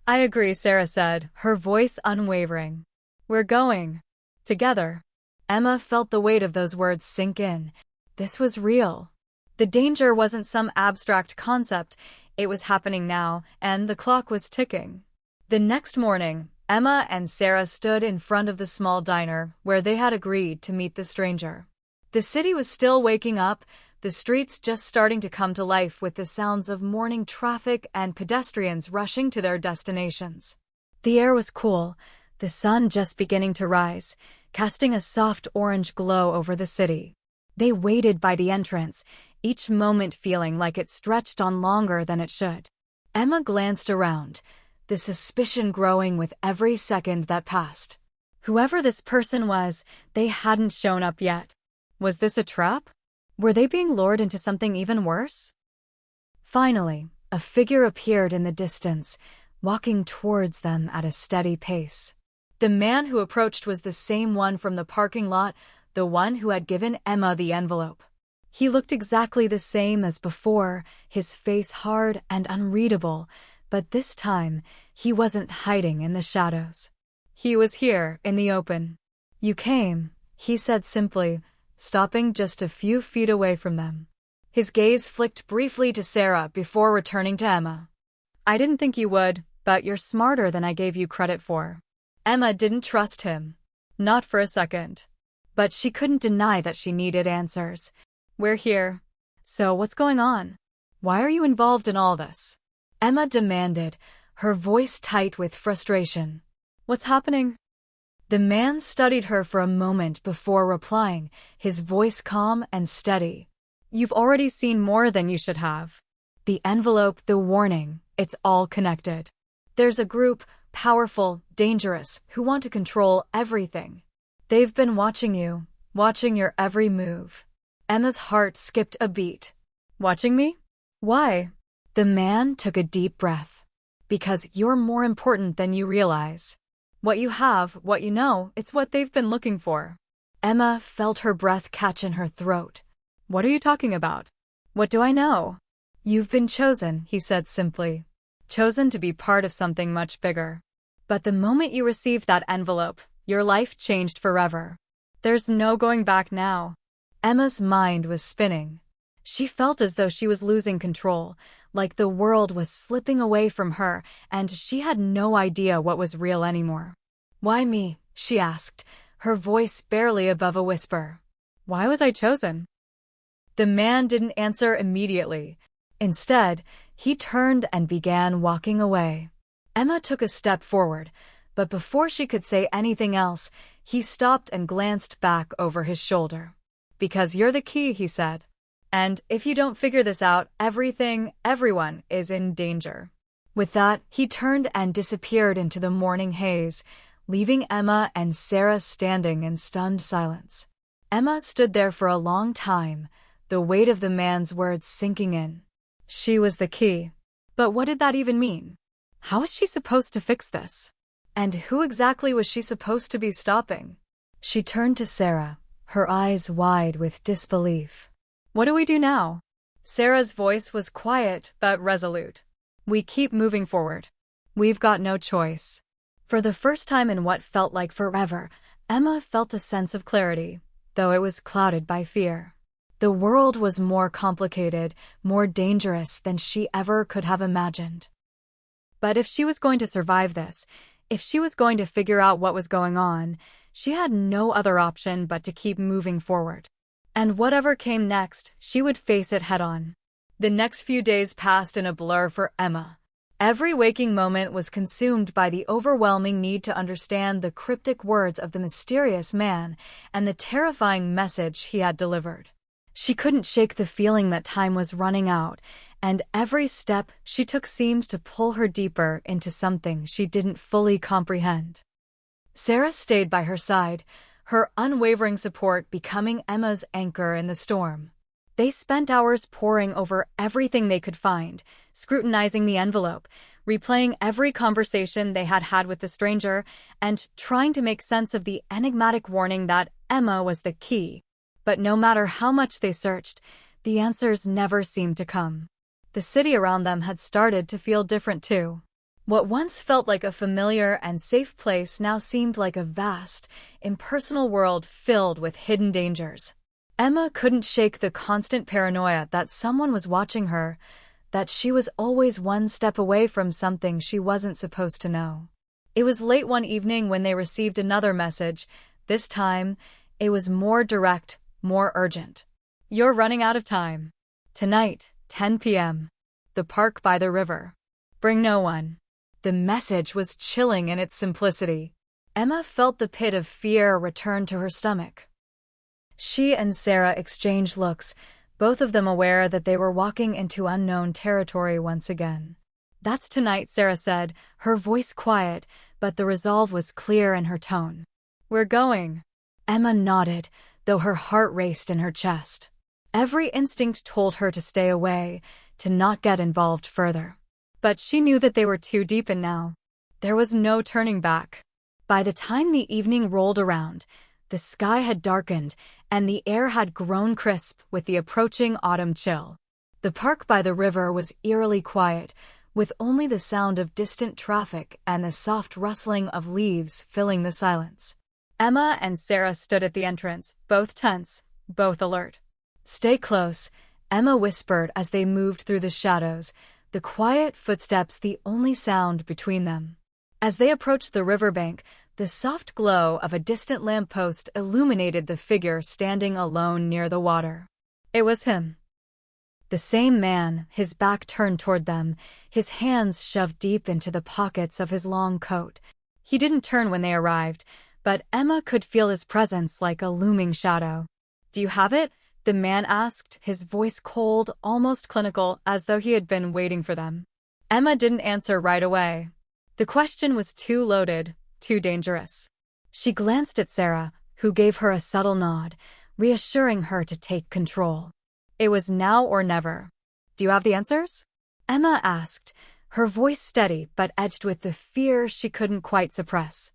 I agree, Sarah said, her voice unwavering. We're going. Together. Emma felt the weight of those words sink in, This was real. The danger wasn't some abstract concept, it was happening now, and the clock was ticking. The next morning, Emma and Sarah stood in front of the small diner where they had agreed to meet the stranger. The city was still waking up, the streets just starting to come to life with the sounds of morning traffic and pedestrians rushing to their destinations. The air was cool, the sun just beginning to rise, casting a soft orange glow over the city. They waited by the entrance, each moment feeling like it stretched on longer than it should. Emma glanced around, the suspicion growing with every second that passed. Whoever this person was, they hadn't shown up yet. Was this a trap? Were they being lured into something even worse? Finally, a figure appeared in the distance, walking towards them at a steady pace. The man who approached was the same one from the parking lot, the one who had given Emma the envelope. He looked exactly the same as before, his face hard and unreadable, but this time he wasn't hiding in the shadows. He was here, in the open. "You came," he said simply, stopping just a few feet away from them. His gaze flicked briefly to Sarah before returning to Emma. "I didn't think you would, but you're smarter than I gave you credit for." Emma didn't trust him. Not for a second. But she couldn't deny that she needed answers. "We're here. So what's going on? Why are you involved in all this?" Emma demanded, her voice tight with frustration. "What's happening?" The man studied her for a moment before replying, his voice calm and steady. "You've already seen more than you should have. The envelope, the warning, it's all connected. There's a group, powerful, dangerous, who want to control everything. They've been watching you, watching your every move." Emma's heart skipped a beat. "Watching me? Why?" The man took a deep breath. "Because you're more important than you realize. What you have, what you know, it's what they've been looking for." Emma felt her breath catch in her throat. "What are you talking about? What do I know?" "You've been chosen," he said simply. "Chosen to be part of something much bigger. But the moment you received that envelope, your life changed forever. There's no going back now." Emma's mind was spinning. She felt as though she was losing control, like the world was slipping away from her, and she had no idea what was real anymore. "Why me?" she asked, her voice barely above a whisper. "Why was I chosen?" The man didn't answer immediately. Instead, he turned and began walking away. Emma took a step forward, but before she could say anything else, he stopped and glanced back over his shoulder. "Because you're the key," he said. "And if you don't figure this out, everyone is in danger." With that, he turned and disappeared into the morning haze, leaving Emma and Sarah standing in stunned silence. Emma stood there for a long time, the weight of the man's words sinking in. She was the key. But what did that even mean? How was she supposed to fix this? And who exactly was she supposed to be stopping? She turned to Sarah, her eyes wide with disbelief. "What do we do now?" Sarah's voice was quiet but resolute. "We keep moving forward. We've got no choice." For the first time in what felt like forever, Emma felt a sense of clarity, though it was clouded by fear. The world was more complicated, more dangerous than she ever could have imagined. But if she was going to survive this, if she was going to figure out what was going on, she had no other option but to keep moving forward. And whatever came next, she would face it head-on. The next few days passed in a blur for Emma. Every waking moment was consumed by the overwhelming need to understand the cryptic words of the mysterious man and the terrifying message he had delivered. She couldn't shake the feeling that time was running out, and every step she took seemed to pull her deeper into something she didn't fully comprehend. Sarah stayed by her side, her unwavering support becoming Emma's anchor in the storm. They spent hours poring over everything they could find, scrutinizing the envelope, replaying every conversation they had had with the stranger, and trying to make sense of the enigmatic warning that Emma was the key. But no matter how much they searched, the answers never seemed to come. The city around them had started to feel different too. What once felt like a familiar and safe place now seemed like a vast, impersonal world filled with hidden dangers. Emma couldn't shake the constant paranoia that someone was watching her, that she was always one step away from something she wasn't supposed to know. It was late one evening when they received another message. This time, it was more direct, more urgent. You're running out of time. Tonight, 10 p.m. The park by the river. Bring no one. The message was chilling in its simplicity. Emma felt the pit of fear return to her stomach. She and Sarah exchanged looks, both of them aware that they were walking into unknown territory once again. That's tonight, Sarah said, her voice quiet, but the resolve was clear in her tone. We're going. Emma nodded, though her heart raced in her chest. Every instinct told her to stay away, to not get involved further. But she knew that they were too deep in now. There was no turning back. By the time the evening rolled around, the sky had darkened, and the air had grown crisp with the approaching autumn chill. The park by the river was eerily quiet, with only the sound of distant traffic and the soft rustling of leaves filling the silence. Emma and Sarah stood at the entrance, both tense, both alert. Stay close, Emma whispered as they moved through the shadows, the quiet footsteps the only sound between them. As they approached the riverbank, the soft glow of a distant lamppost illuminated the figure standing alone near the water. It was him. The same man, his back turned toward them, his hands shoved deep into the pockets of his long coat. He didn't turn when they arrived, but Emma could feel his presence like a looming shadow. Do you have it? The man asked, his voice cold, almost clinical, as though he had been waiting for them. Emma didn't answer right away. The question was too loaded, too dangerous. She glanced at Sarah, who gave her a subtle nod, reassuring her to take control. It was now or never. Do you have the answers? Emma asked, her voice steady but edged with the fear she couldn't quite suppress.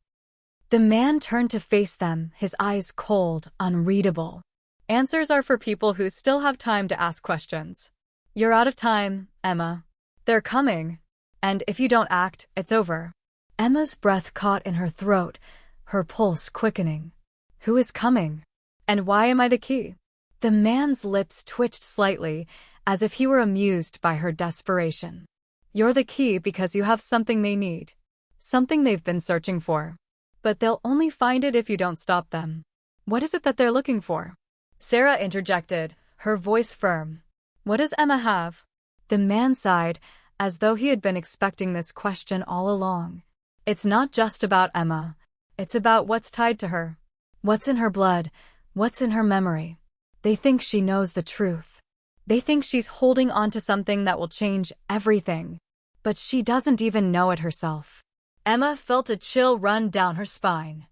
The man turned to face them, his eyes cold, unreadable. Answers are for people who still have time to ask questions. You're out of time, Emma. They're coming. And if you don't act, it's over. Emma's breath caught in her throat, her pulse quickening. Who is coming? And why am I the key? The man's lips twitched slightly, as if he were amused by her desperation. You're the key because you have something they need. Something they've been searching for. But they'll only find it if you don't stop them. What is it that they're looking for? Sarah interjected, her voice firm. What does Emma have? The man sighed, as though he had been expecting this question all along. It's not just about Emma. It's about what's tied to her. What's in her blood, what's in her memory. They think she knows the truth. They think she's holding on to something that will change everything. But she doesn't even know it herself. Emma felt a chill run down her spine.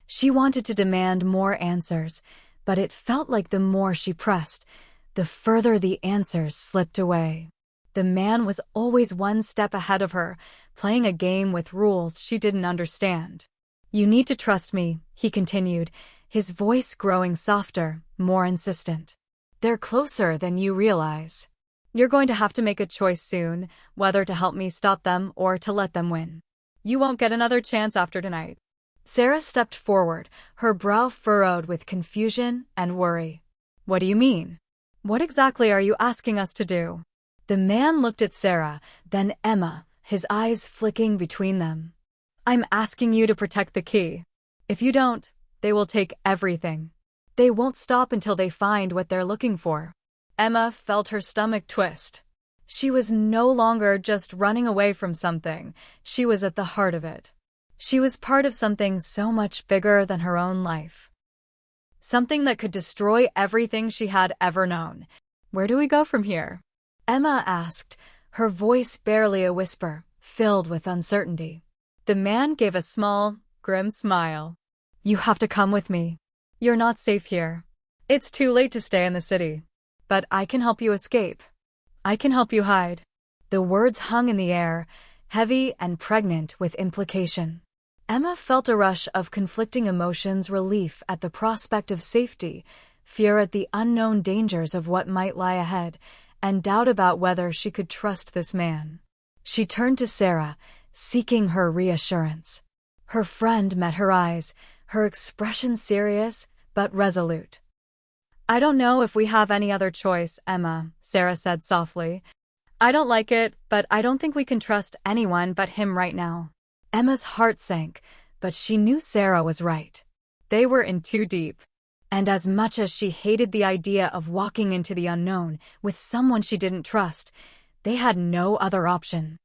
She wanted to demand more answers, but it felt like the more she pressed, the further the answers slipped away. The man was always one step ahead of her, playing a game with rules she didn't understand. You need to trust me, he continued, his voice growing softer, more insistent. They're closer than you realize. You're going to have to make a choice soon, whether to help me stop them or to let them win. You won't get another chance after tonight. Sarah stepped forward, her brow furrowed with confusion and worry. What do you mean? What exactly are you asking us to do? The man looked at Sarah, then Emma, his eyes flicking between them. I'm asking you to protect the key. If you don't, they will take everything. They won't stop until they find what they're looking for. Emma felt her stomach twist. She was no longer just running away from something, she was at the heart of it. She was part of something so much bigger than her own life. Something that could destroy everything she had ever known. Where do we go from here? Emma asked, her voice barely a whisper, filled with uncertainty. The man gave a small, grim smile. You have to come with me. You're not safe here. It's too late to stay in the city. But I can help you escape. I can help you hide. The words hung in the air, heavy and pregnant with implication. Emma felt a rush of conflicting emotions, relief at the prospect of safety, fear at the unknown dangers of what might lie ahead, and doubt about whether she could trust this man. She turned to Sarah, seeking her reassurance. Her friend met her eyes, her expression serious but resolute. I don't know if we have any other choice, Emma, Sarah said softly. I don't like it, but I don't think we can trust anyone but him right now. Emma's heart sank, but she knew Sarah was right. They were in too deep. And as much as she hated the idea of walking into the unknown with someone she didn't trust, they had no other option.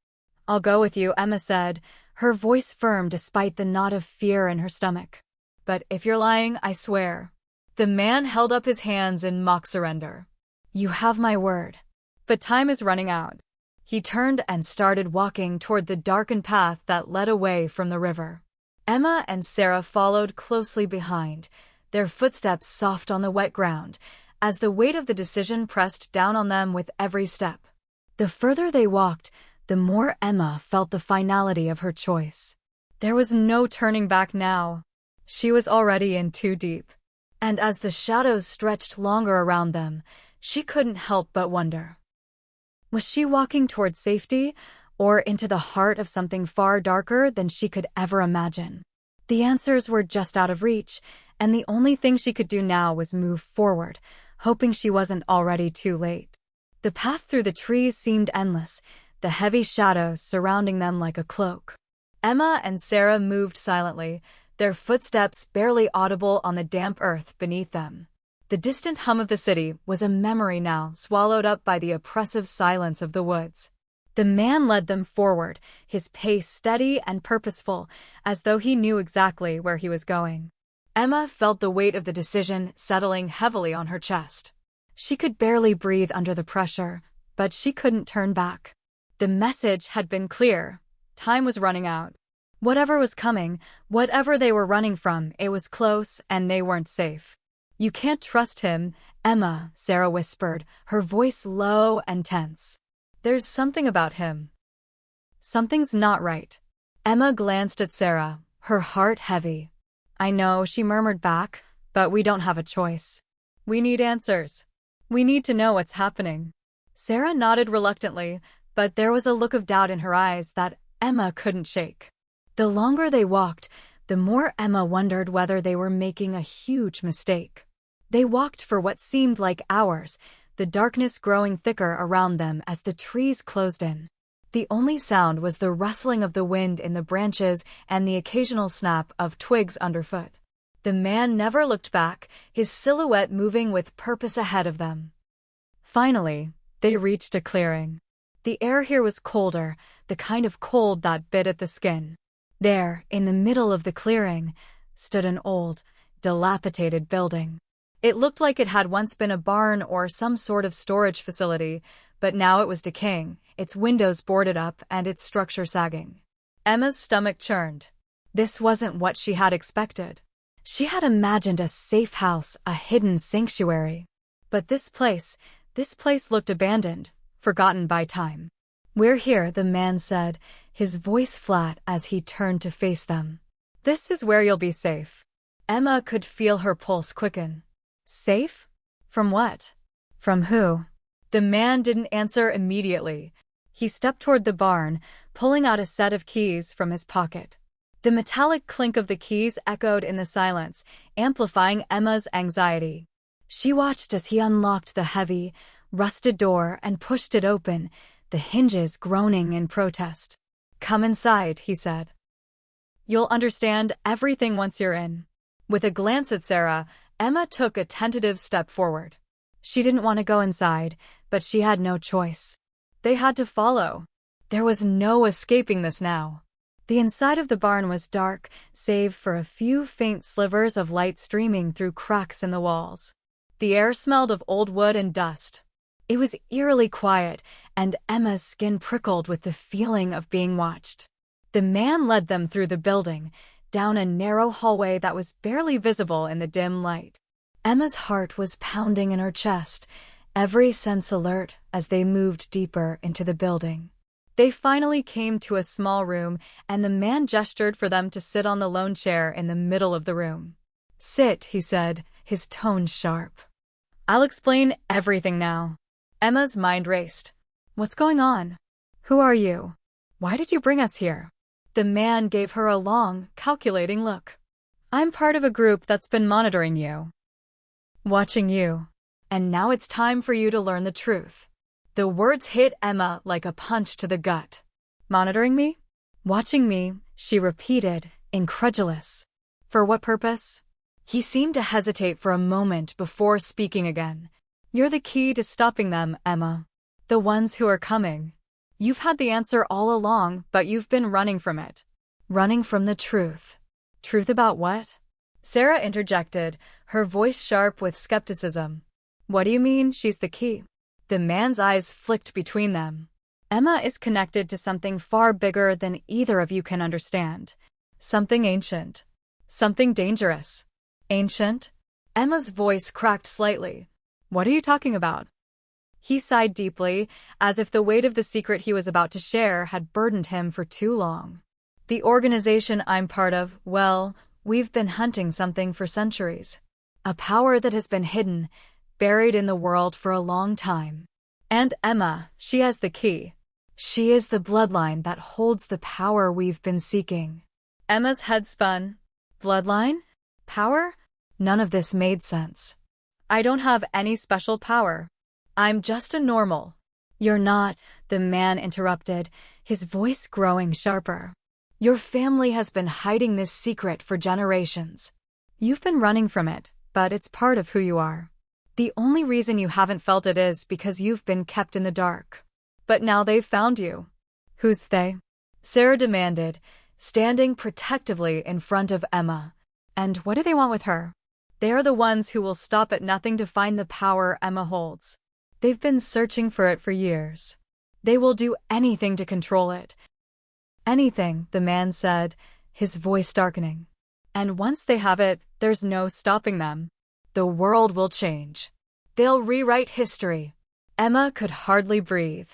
I'll go with you, Emma said, her voice firm despite the knot of fear in her stomach. But if you're lying, I swear. The man held up his hands in mock surrender. You have my word. But time is running out. He turned and started walking toward the darkened path that led away from the river. Emma and Sarah followed closely behind, their footsteps soft on the wet ground, as the weight of the decision pressed down on them with every step. The further they walked, the more Emma felt the finality of her choice. There was no turning back now. She was already in too deep. And as the shadows stretched longer around them, she couldn't help but wonder. Was she walking toward safety, or into the heart of something far darker than she could ever imagine? The answers were just out of reach, and the only thing she could do now was move forward, hoping she wasn't already too late. The path through the trees seemed endless, the heavy shadows surrounding them like a cloak. Emma and Sarah moved silently, their footsteps barely audible on the damp earth beneath them. The distant hum of the city was a memory now, swallowed up by the oppressive silence of the woods. The man led them forward, his pace steady and purposeful, as though he knew exactly where he was going. Emma felt the weight of the decision settling heavily on her chest. She could barely breathe under the pressure, but she couldn't turn back. The message had been clear. Time was running out. Whatever was coming, whatever they were running from, it was close and they weren't safe. You can't trust him, Emma, Sarah whispered, her voice low and tense. There's something about him. Something's not right. Emma glanced at Sarah, her heart heavy. I know, she murmured back, but we don't have a choice. We need answers. We need to know what's happening. Sarah nodded reluctantly, but there was a look of doubt in her eyes that Emma couldn't shake. The longer they walked, the more Emma wondered whether they were making a huge mistake. They walked for what seemed like hours, the darkness growing thicker around them as the trees closed in. The only sound was the rustling of the wind in the branches and the occasional snap of twigs underfoot. The man never looked back, his silhouette moving with purpose ahead of them. Finally, they reached a clearing. The air here was colder, the kind of cold that bit at the skin. There, in the middle of the clearing, stood an old, dilapidated building. It looked like it had once been a barn or some sort of storage facility, but now it was decaying, its windows boarded up and its structure sagging. Emma's stomach churned. This wasn't what she had expected. She had imagined a safe house, a hidden sanctuary. But this place looked abandoned, forgotten by time. We're here, the man said, his voice flat as he turned to face them. This is where you'll be safe. Emma could feel her pulse quicken. Safe? From what? From who? The man didn't answer immediately. He stepped toward the barn, pulling out a set of keys from his pocket. The metallic clink of the keys echoed in the silence, amplifying Emma's anxiety. She watched as he unlocked the heavy, rusted door and pushed it open, the hinges groaning in protest. Come inside, he said. You'll understand everything once you're in. With a glance at Sarah, Emma took a tentative step forward. She didn't want to go inside, but she had no choice. They had to follow. There was no escaping this now. The inside of the barn was dark, save for a few faint slivers of light streaming through cracks in the walls. The air smelled of old wood and dust. It was eerily quiet, and Emma's skin prickled with the feeling of being watched. The man led them through the building, down a narrow hallway that was barely visible in the dim light. Emma's heart was pounding in her chest, every sense alert as they moved deeper into the building. They finally came to a small room, and the man gestured for them to sit on the lone chair in the middle of the room. Sit, he said, his tone sharp. I'll explain everything now. Emma's mind raced. What's going on? Who are you? Why did you bring us here? The man gave her a long, calculating look. I'm part of a group that's been monitoring you. Watching you. And now it's time for you to learn the truth. The words hit Emma like a punch to the gut. Monitoring me? Watching me, she repeated, incredulous. For what purpose? He seemed to hesitate for a moment before speaking again. You're the key to stopping them, Emma. The ones who are coming. You've had the answer all along, but you've been running from it. Running from the truth. Truth about what? Sarah interjected, her voice sharp with skepticism. What do you mean she's the key? The man's eyes flicked between them. Emma is connected to something far bigger than either of you can understand. Something ancient. Something dangerous. Ancient? Emma's voice cracked slightly. What are you talking about? He sighed deeply, as if the weight of the secret he was about to share had burdened him for too long. The organization I'm part of, well, we've been hunting something for centuries. A power that has been hidden, buried in the world for a long time. And Emma, she has the key. She is the bloodline that holds the power we've been seeking. Emma's head spun. Bloodline? Power? None of this made sense. I don't have any special power. I'm just a normal. You're not, the man interrupted, his voice growing sharper. Your family has been hiding this secret for generations. You've been running from it, but it's part of who you are. The only reason you haven't felt it is because you've been kept in the dark. But now they've found you. Who's they? Sarah demanded, standing protectively in front of Emma. And what do they want with her? They're the ones who will stop at nothing to find the power Emma holds. They've been searching for it for years. They will do anything to control it. Anything, the man said, his voice darkening. And once they have it, there's no stopping them. The world will change. They'll rewrite history. Emma could hardly breathe.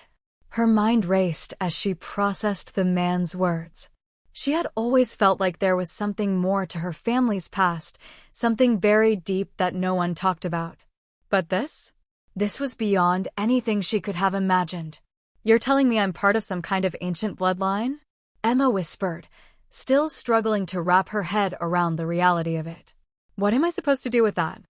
Her mind raced as she processed the man's words. She had always felt like there was something more to her family's past, something buried deep that no one talked about. But this? This was beyond anything she could have imagined. You're telling me I'm part of some kind of ancient bloodline? Emma whispered, still struggling to wrap her head around the reality of it. What am I supposed to do with that?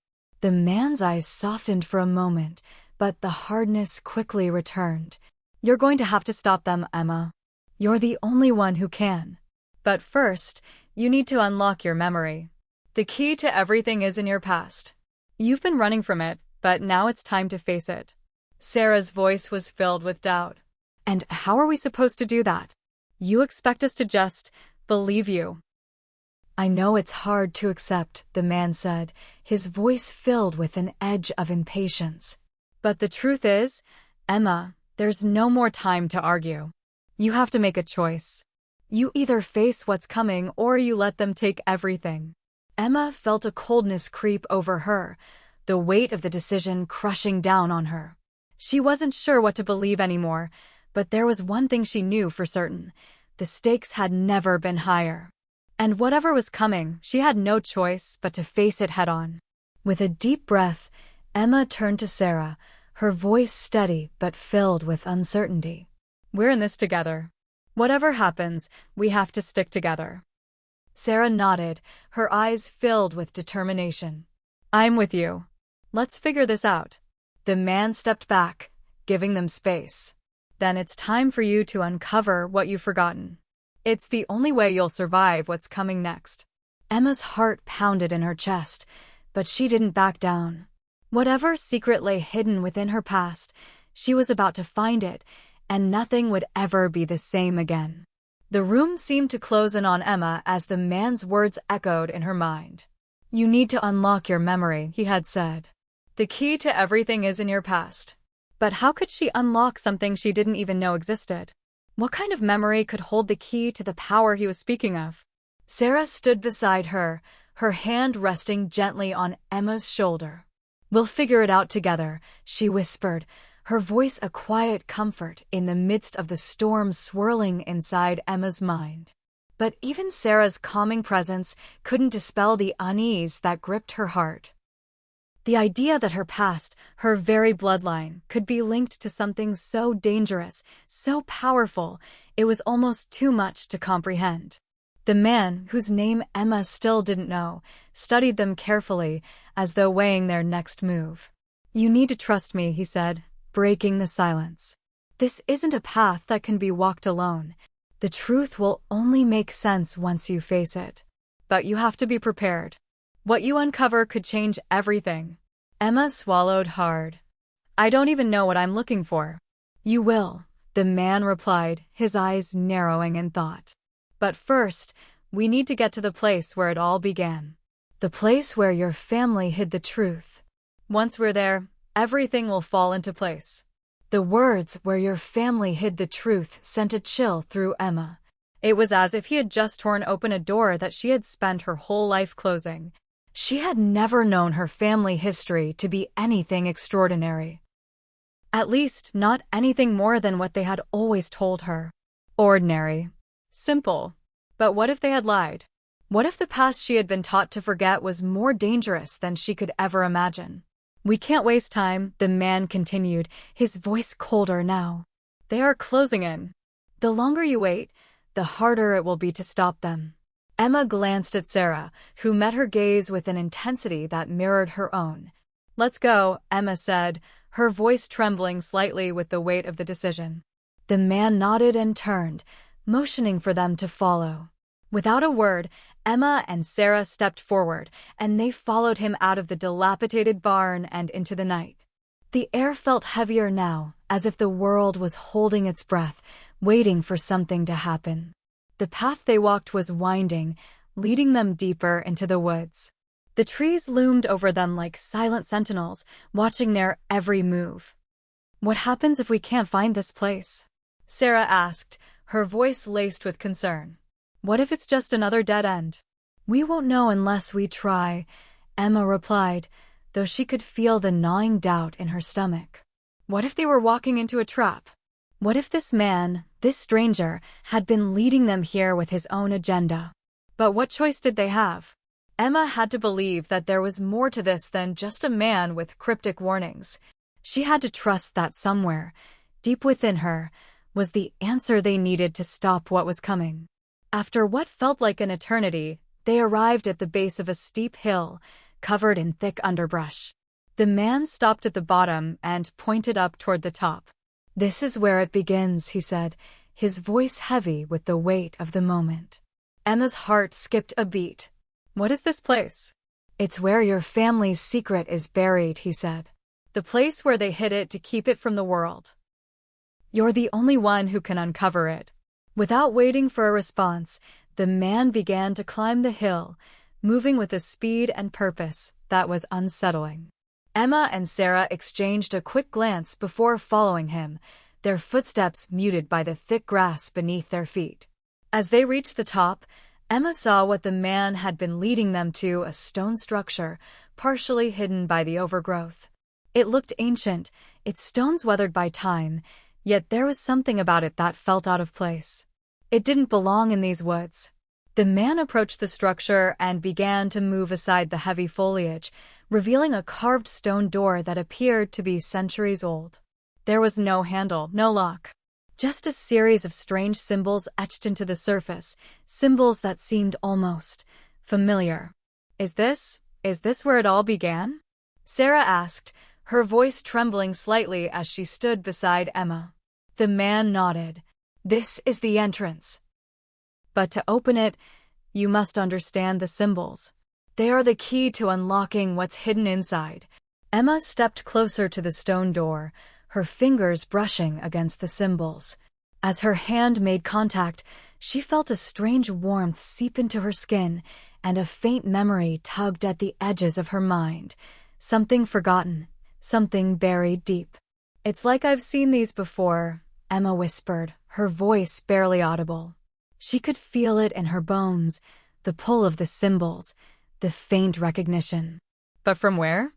The man's eyes softened for a moment, but the hardness quickly returned. You're going to have to stop them, Emma. You're the only one who can. But first, you need to unlock your memory. The key to everything is in your past. You've been running from it, but now it's time to face it. Sarah's voice was filled with doubt. And how are we supposed to do that? You expect us to just believe you. I know it's hard to accept, the man said, his voice filled with an edge of impatience. But the truth is, Emma, there's no more time to argue. You have to make a choice. You either face what's coming or you let them take everything. Emma felt a coldness creep over her, the weight of the decision crushing down on her. She wasn't sure what to believe anymore, but there was one thing she knew for certain. The stakes had never been higher. And whatever was coming, she had no choice but to face it head-on. With a deep breath, Emma turned to Sarah, her voice steady but filled with uncertainty. We're in this together. Whatever happens, we have to stick together. Sarah nodded, her eyes filled with determination. I'm with you. Let's figure this out. The man stepped back, giving them space. Then it's time for you to uncover what you've forgotten. It's the only way you'll survive what's coming next. Emma's heart pounded in her chest, but she didn't back down. Whatever secret lay hidden within her past, she was about to find it, and nothing would ever be the same again. The room seemed to close in on Emma as the man's words echoed in her mind. You need to unlock your memory, he had said. The key to everything is in your past. But how could she unlock something she didn't even know existed? What kind of memory could hold the key to the power he was speaking of? Sarah stood beside her, her hand resting gently on Emma's shoulder. We'll figure it out together, she whispered, her voice a quiet comfort in the midst of the storm swirling inside Emma's mind. But even Sarah's calming presence couldn't dispel the unease that gripped her heart. The idea that her past, her very bloodline, could be linked to something so dangerous, so powerful, it was almost too much to comprehend. The man, whose name Emma still didn't know, studied them carefully, as though weighing their next move. "You need to trust me," he said, breaking the silence. "This isn't a path that can be walked alone. The truth will only make sense once you face it. But you have to be prepared. What you uncover could change everything." Emma swallowed hard. "I don't even know what I'm looking for." "You will," the man replied, his eyes narrowing in thought. "But first, we need to get to the place where it all began. The place where your family hid the truth. Once we're there, everything will fall into place." The words "where your family hid the truth" sent a chill through Emma. It was as if he had just torn open a door that she had spent her whole life closing. She had never known her family history to be anything extraordinary. At least, not anything more than what they had always told her. Ordinary. Simple. But what if they had lied? What if the past she had been taught to forget was more dangerous than she could ever imagine? "We can't waste time," the man continued, his voice colder now. "They are closing in. The longer you wait, the harder it will be to stop them." Emma glanced at Sarah, who met her gaze with an intensity that mirrored her own. "Let's go," Emma said, her voice trembling slightly with the weight of the decision. The man nodded and turned, motioning for them to follow. Without a word, Emma and Sarah stepped forward, and they followed him out of the dilapidated barn and into the night. The air felt heavier now, as if the world was holding its breath, waiting for something to happen. The path they walked was winding, leading them deeper into the woods. The trees loomed over them like silent sentinels, watching their every move. "What happens if we can't find this place?" Sarah asked, her voice laced with concern. "What if it's just another dead end?" "We won't know unless we try," Emma replied, though she could feel the gnawing doubt in her stomach. What if they were walking into a trap? What if this man, this stranger, had been leading them here with his own agenda? But what choice did they have? Emma had to believe that there was more to this than just a man with cryptic warnings. She had to trust that somewhere, deep within her, was the answer they needed to stop what was coming. After what felt like an eternity, they arrived at the base of a steep hill, covered in thick underbrush. The man stopped at the bottom and pointed up toward the top. "This is where it begins," he said, his voice heavy with the weight of the moment. Emma's heart skipped a beat. "What is this place?" "It's where your family's secret is buried," he said. "The place where they hid it to keep it from the world. You're the only one who can uncover it." Without waiting for a response, the man began to climb the hill, moving with a speed and purpose that was unsettling. Emma and Sarah exchanged a quick glance before following him, their footsteps muted by the thick grass beneath their feet. As they reached the top, Emma saw what the man had been leading them to, a stone structure, partially hidden by the overgrowth. It looked ancient, its stones weathered by time, yet there was something about it that felt out of place. It didn't belong in these woods. The man approached the structure and began to move aside the heavy foliage, revealing a carved stone door that appeared to be centuries old. There was no handle, no lock. Just a series of strange symbols etched into the surface, symbols that seemed almost familiar. Is this where it all began?" Sarah asked, her voice trembling slightly as she stood beside Emma. The man nodded. "This is the entrance. But to open it, you must understand the symbols. They are the key to unlocking what's hidden inside." Emma stepped closer to the stone door, her fingers brushing against the symbols. As her hand made contact, she felt a strange warmth seep into her skin, and a faint memory tugged at the edges of her mind. Something forgotten, something buried deep. "It's like I've seen these before," Emma whispered, her voice barely audible. She could feel it in her bones, the pull of the symbols, the faint recognition. "But from where?"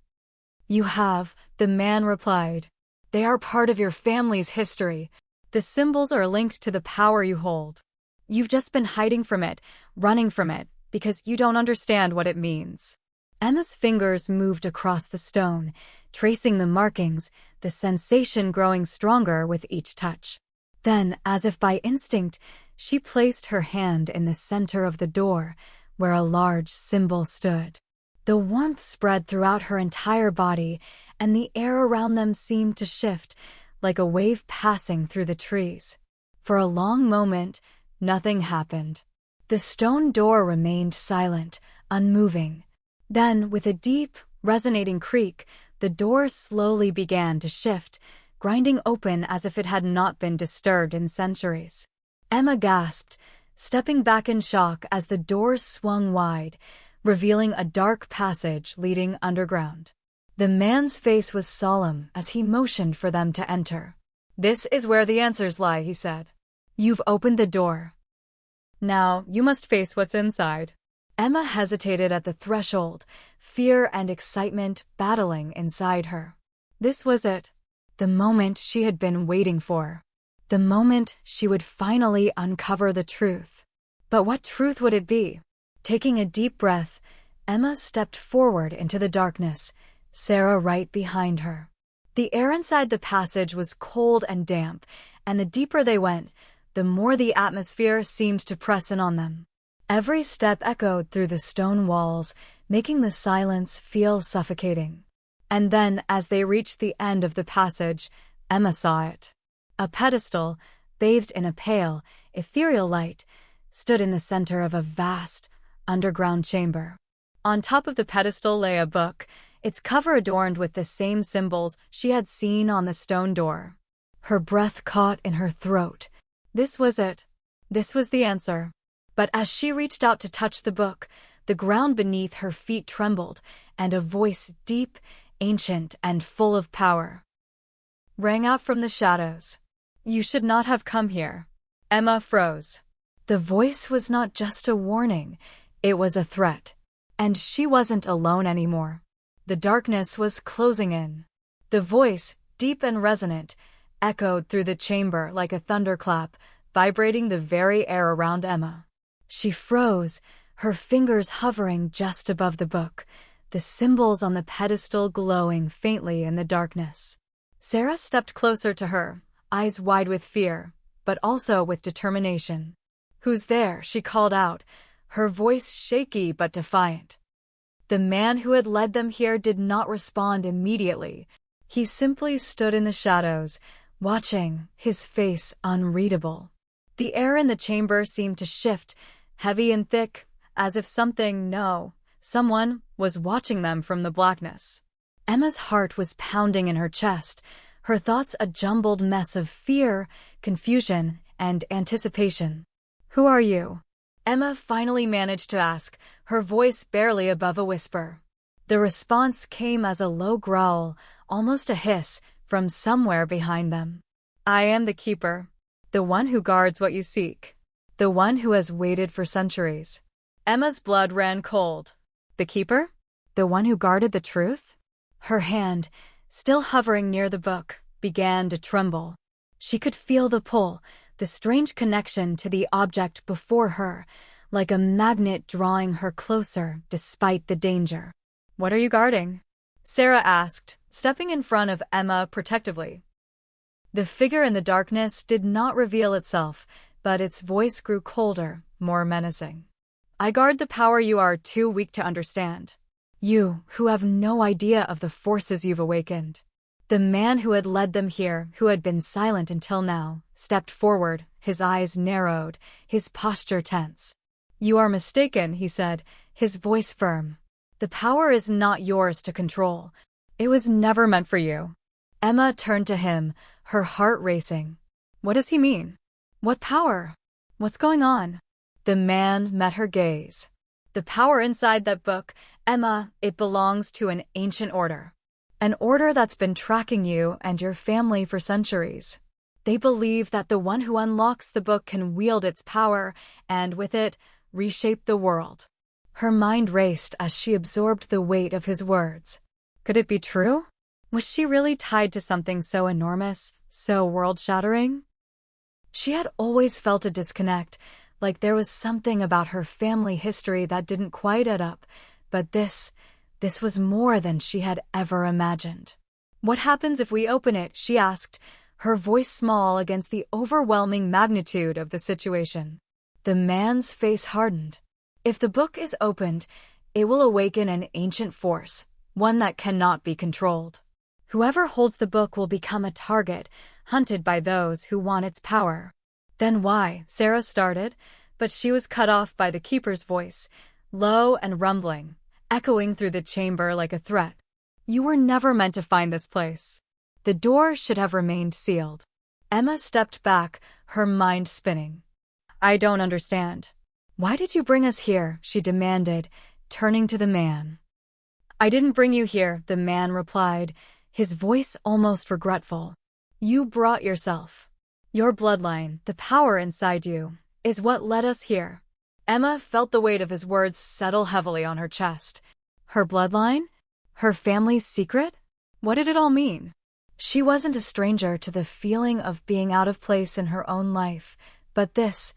"You have," the man replied. "They are part of your family's history. The symbols are linked to the power you hold. You've just been hiding from it, running from it, because you don't understand what it means." Emma's fingers moved across the stone, tracing the markings, the sensation growing stronger with each touch. Then, as if by instinct, She placed her hand in the center of the door, where a large symbol stood. The warmth spread throughout her entire body, and the air around them seemed to shift, like a wave passing through the trees. For a long moment, nothing happened. The stone door remained silent, unmoving. Then, with a deep, resonating creak, the door slowly began to shift, grinding open as if it had not been disturbed in centuries. Emma gasped, stepping back in shock as the door swung wide, revealing a dark passage leading underground. The man's face was solemn as he motioned for them to enter. "This is where the answers lie," he said. "You've opened the door. Now, you must face what's inside." Emma hesitated at the threshold, fear and excitement battling inside her. This was it, the moment she had been waiting for. The moment she would finally uncover the truth. But what truth would it be? Taking a deep breath, Emma stepped forward into the darkness, Sarah right behind her. The air inside the passage was cold and damp, and the deeper they went, the more the atmosphere seemed to press in on them. Every step echoed through the stone walls, making the silence feel suffocating. And then, as they reached the end of the passage, Emma saw it. A pedestal, bathed in a pale, ethereal light, stood in the center of a vast, underground chamber. On top of the pedestal lay a book, its cover adorned with the same symbols she had seen on the stone door. Her breath caught in her throat. This was it. This was the answer. But as she reached out to touch the book, the ground beneath her feet trembled, and a voice deep, ancient, and full of power rang out from the shadows. "You should not have come here." Emma froze. The voice was not just a warning, it was a threat. And she wasn't alone anymore. The darkness was closing in. The voice, deep and resonant, echoed through the chamber like a thunderclap, vibrating the very air around Emma. She froze, her fingers hovering just above the book, the symbols on the pedestal glowing faintly in the darkness. Sarah stepped closer to her, eyes wide with fear, but also with determination. "Who's there?" she called out, her voice shaky but defiant. The man who had led them here did not respond immediately. He simply stood in the shadows, watching, his face unreadable. The air in the chamber seemed to shift, heavy and thick, as if someone was watching them from the blackness. Emma's heart was pounding in her chest, her thoughts a jumbled mess of fear, confusion, and anticipation. "Who are you?" Emma finally managed to ask, her voice barely above a whisper. The response came as a low growl, almost a hiss, from somewhere behind them. "I am the keeper, the one who guards what you seek, the one who has waited for centuries." Emma's blood ran cold. The keeper? The one who guarded the truth? Her hand, still hovering near the book, began to tremble. She could feel the pull, the strange connection to the object before her, like a magnet drawing her closer despite the danger. "What are you guarding?" Sarah asked, stepping in front of Emma protectively. The figure in the darkness did not reveal itself, but its voice grew colder, more menacing. "I guard the power you are too weak to understand. You, who have no idea of the forces you've awakened." The man who had led them here, who had been silent until now, stepped forward, his eyes narrowed, his posture tense. "You are mistaken," he said, his voice firm. "The power is not yours to control. It was never meant for you." Emma turned to him, her heart racing. What does he mean? What power? What's going on? The man met her gaze. "The power inside that book, Emma, it belongs to an ancient order. An order that's been tracking you and your family for centuries. They believe that the one who unlocks the book can wield its power and, with it, reshape the world." Her mind raced as she absorbed the weight of his words. Could it be true? Was she really tied to something so enormous, so world-shattering? She had always felt a disconnect, like there was something about her family history that didn't quite add up, but this was more than she had ever imagined. "What happens if we open it?" she asked, her voice small against the overwhelming magnitude of the situation. The man's face hardened. If the book is opened, it will awaken an ancient force, one that cannot be controlled. Whoever holds the book will become a target, hunted by those who want its power. Then why? Sarah started, but she was cut off by the keeper's voice, low and rumbling, echoing through the chamber like a threat. You were never meant to find this place. The door should have remained sealed. Emma stepped back, her mind spinning. I don't understand. Why did you bring us here? She demanded, turning to the man. I didn't bring you here, the man replied, his voice almost regretful. You brought yourself. Your bloodline, the power inside you, is what led us here. Emma felt the weight of his words settle heavily on her chest. Her bloodline? Her family's secret? What did it all mean? She wasn't a stranger to the feeling of being out of place in her own life, but this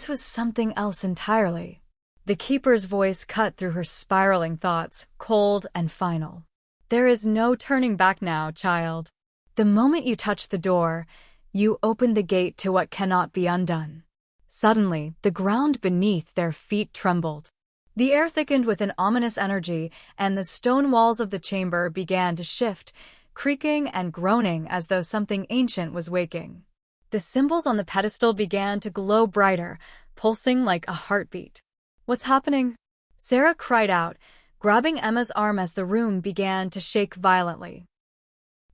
was something else entirely. The keeper's voice cut through her spiraling thoughts, cold and final. There is no turning back now, child. The moment you touch the door, you open the gate to what cannot be undone. Suddenly, the ground beneath their feet trembled. The air thickened with an ominous energy, and the stone walls of the chamber began to shift, creaking and groaning as though something ancient was waking. The symbols on the pedestal began to glow brighter, pulsing like a heartbeat. What's happening? Sarah cried out, grabbing Emma's arm as the room began to shake violently.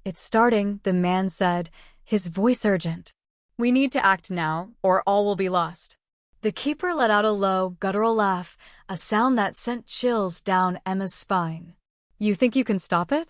It's starting, the man said, his voice urgent. We need to act now, or all will be lost. The keeper let out a low, guttural laugh, a sound that sent chills down Emma's spine. You think you can stop it?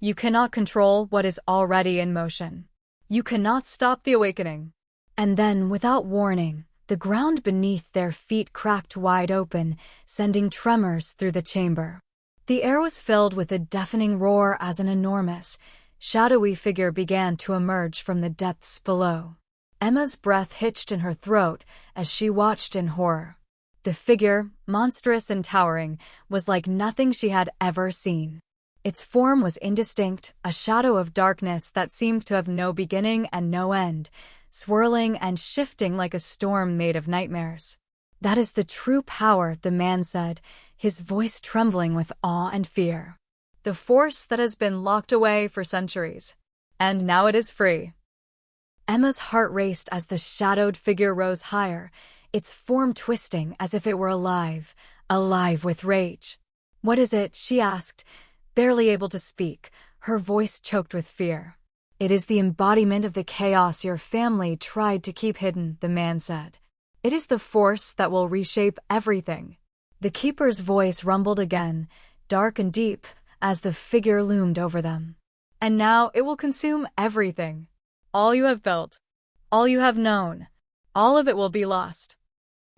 You cannot control what is already in motion. You cannot stop the awakening. And then, without warning, the ground beneath their feet cracked wide open, sending tremors through the chamber. The air was filled with a deafening roar as an enormous, shadowy figure began to emerge from the depths below. Emma's breath hitched in her throat as she watched in horror. The figure, monstrous and towering, was like nothing she had ever seen. Its form was indistinct, a shadow of darkness that seemed to have no beginning and no end, swirling and shifting like a storm made of nightmares. That is the true power, the man said, his voice trembling with awe and fear. The force that has been locked away for centuries. And now it is free. Emma's heart raced as the shadowed figure rose higher, its form twisting as if it were alive with rage. What is it? She asked, barely able to speak, her voice choked with fear. It is the embodiment of the chaos your family tried to keep hidden, the man said. It is the force that will reshape everything. The keeper's voice rumbled again, dark and deep, as the figure loomed over them. And now it will consume everything. All you have built, all you have known, all of it will be lost.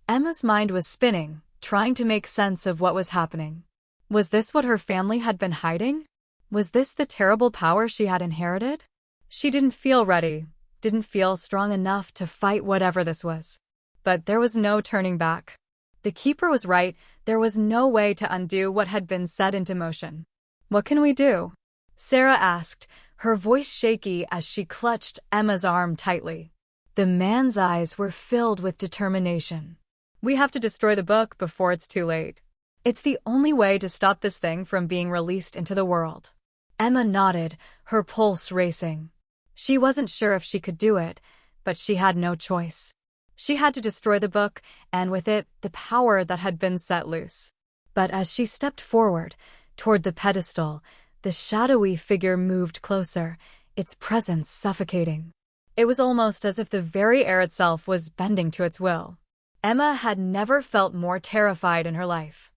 Emma's mind was spinning, trying to make sense of what was happening. Was this what her family had been hiding? Was this the terrible power she had inherited? She didn't feel ready, didn't feel strong enough to fight whatever this was. But there was no turning back. The keeper was right, there was no way to undo what had been set into motion. What can we do? Sarah asked, her voice shaky as she clutched Emma's arm tightly. The man's eyes were filled with determination. We have to destroy the book before it's too late. It's the only way to stop this thing from being released into the world. Emma nodded, her pulse racing. She wasn't sure if she could do it, but she had no choice. She had to destroy the book, and with it, the power that had been set loose. But as she stepped forward, toward the pedestal, the shadowy figure moved closer, its presence suffocating. It was almost as if the very air itself was bending to its will. Emma had never felt more terrified in her life.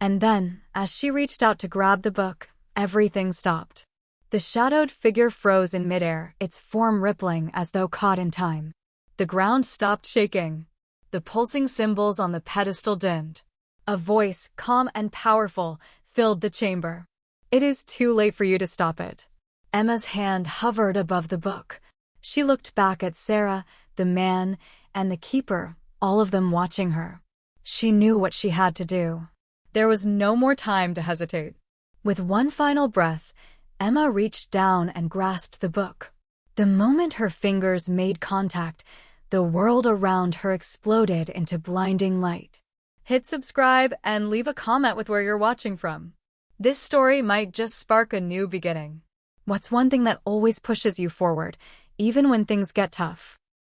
And then, as she reached out to grab the book, everything stopped. The shadowed figure froze in midair, its form rippling as though caught in time. The ground stopped shaking. The pulsing symbols on the pedestal dimmed. A voice, calm and powerful, filled the chamber. It is too late for you to stop it. Emma's hand hovered above the book. She looked back at Sarah, the man, and the keeper, all of them watching her. She knew what she had to do. There was no more time to hesitate. With one final breath, Emma reached down and grasped the book. The moment her fingers made contact, the world around her exploded into blinding light. Hit subscribe and leave a comment with where you're watching from. This story might just spark a new beginning. What's one thing that always pushes you forward, even when things get tough?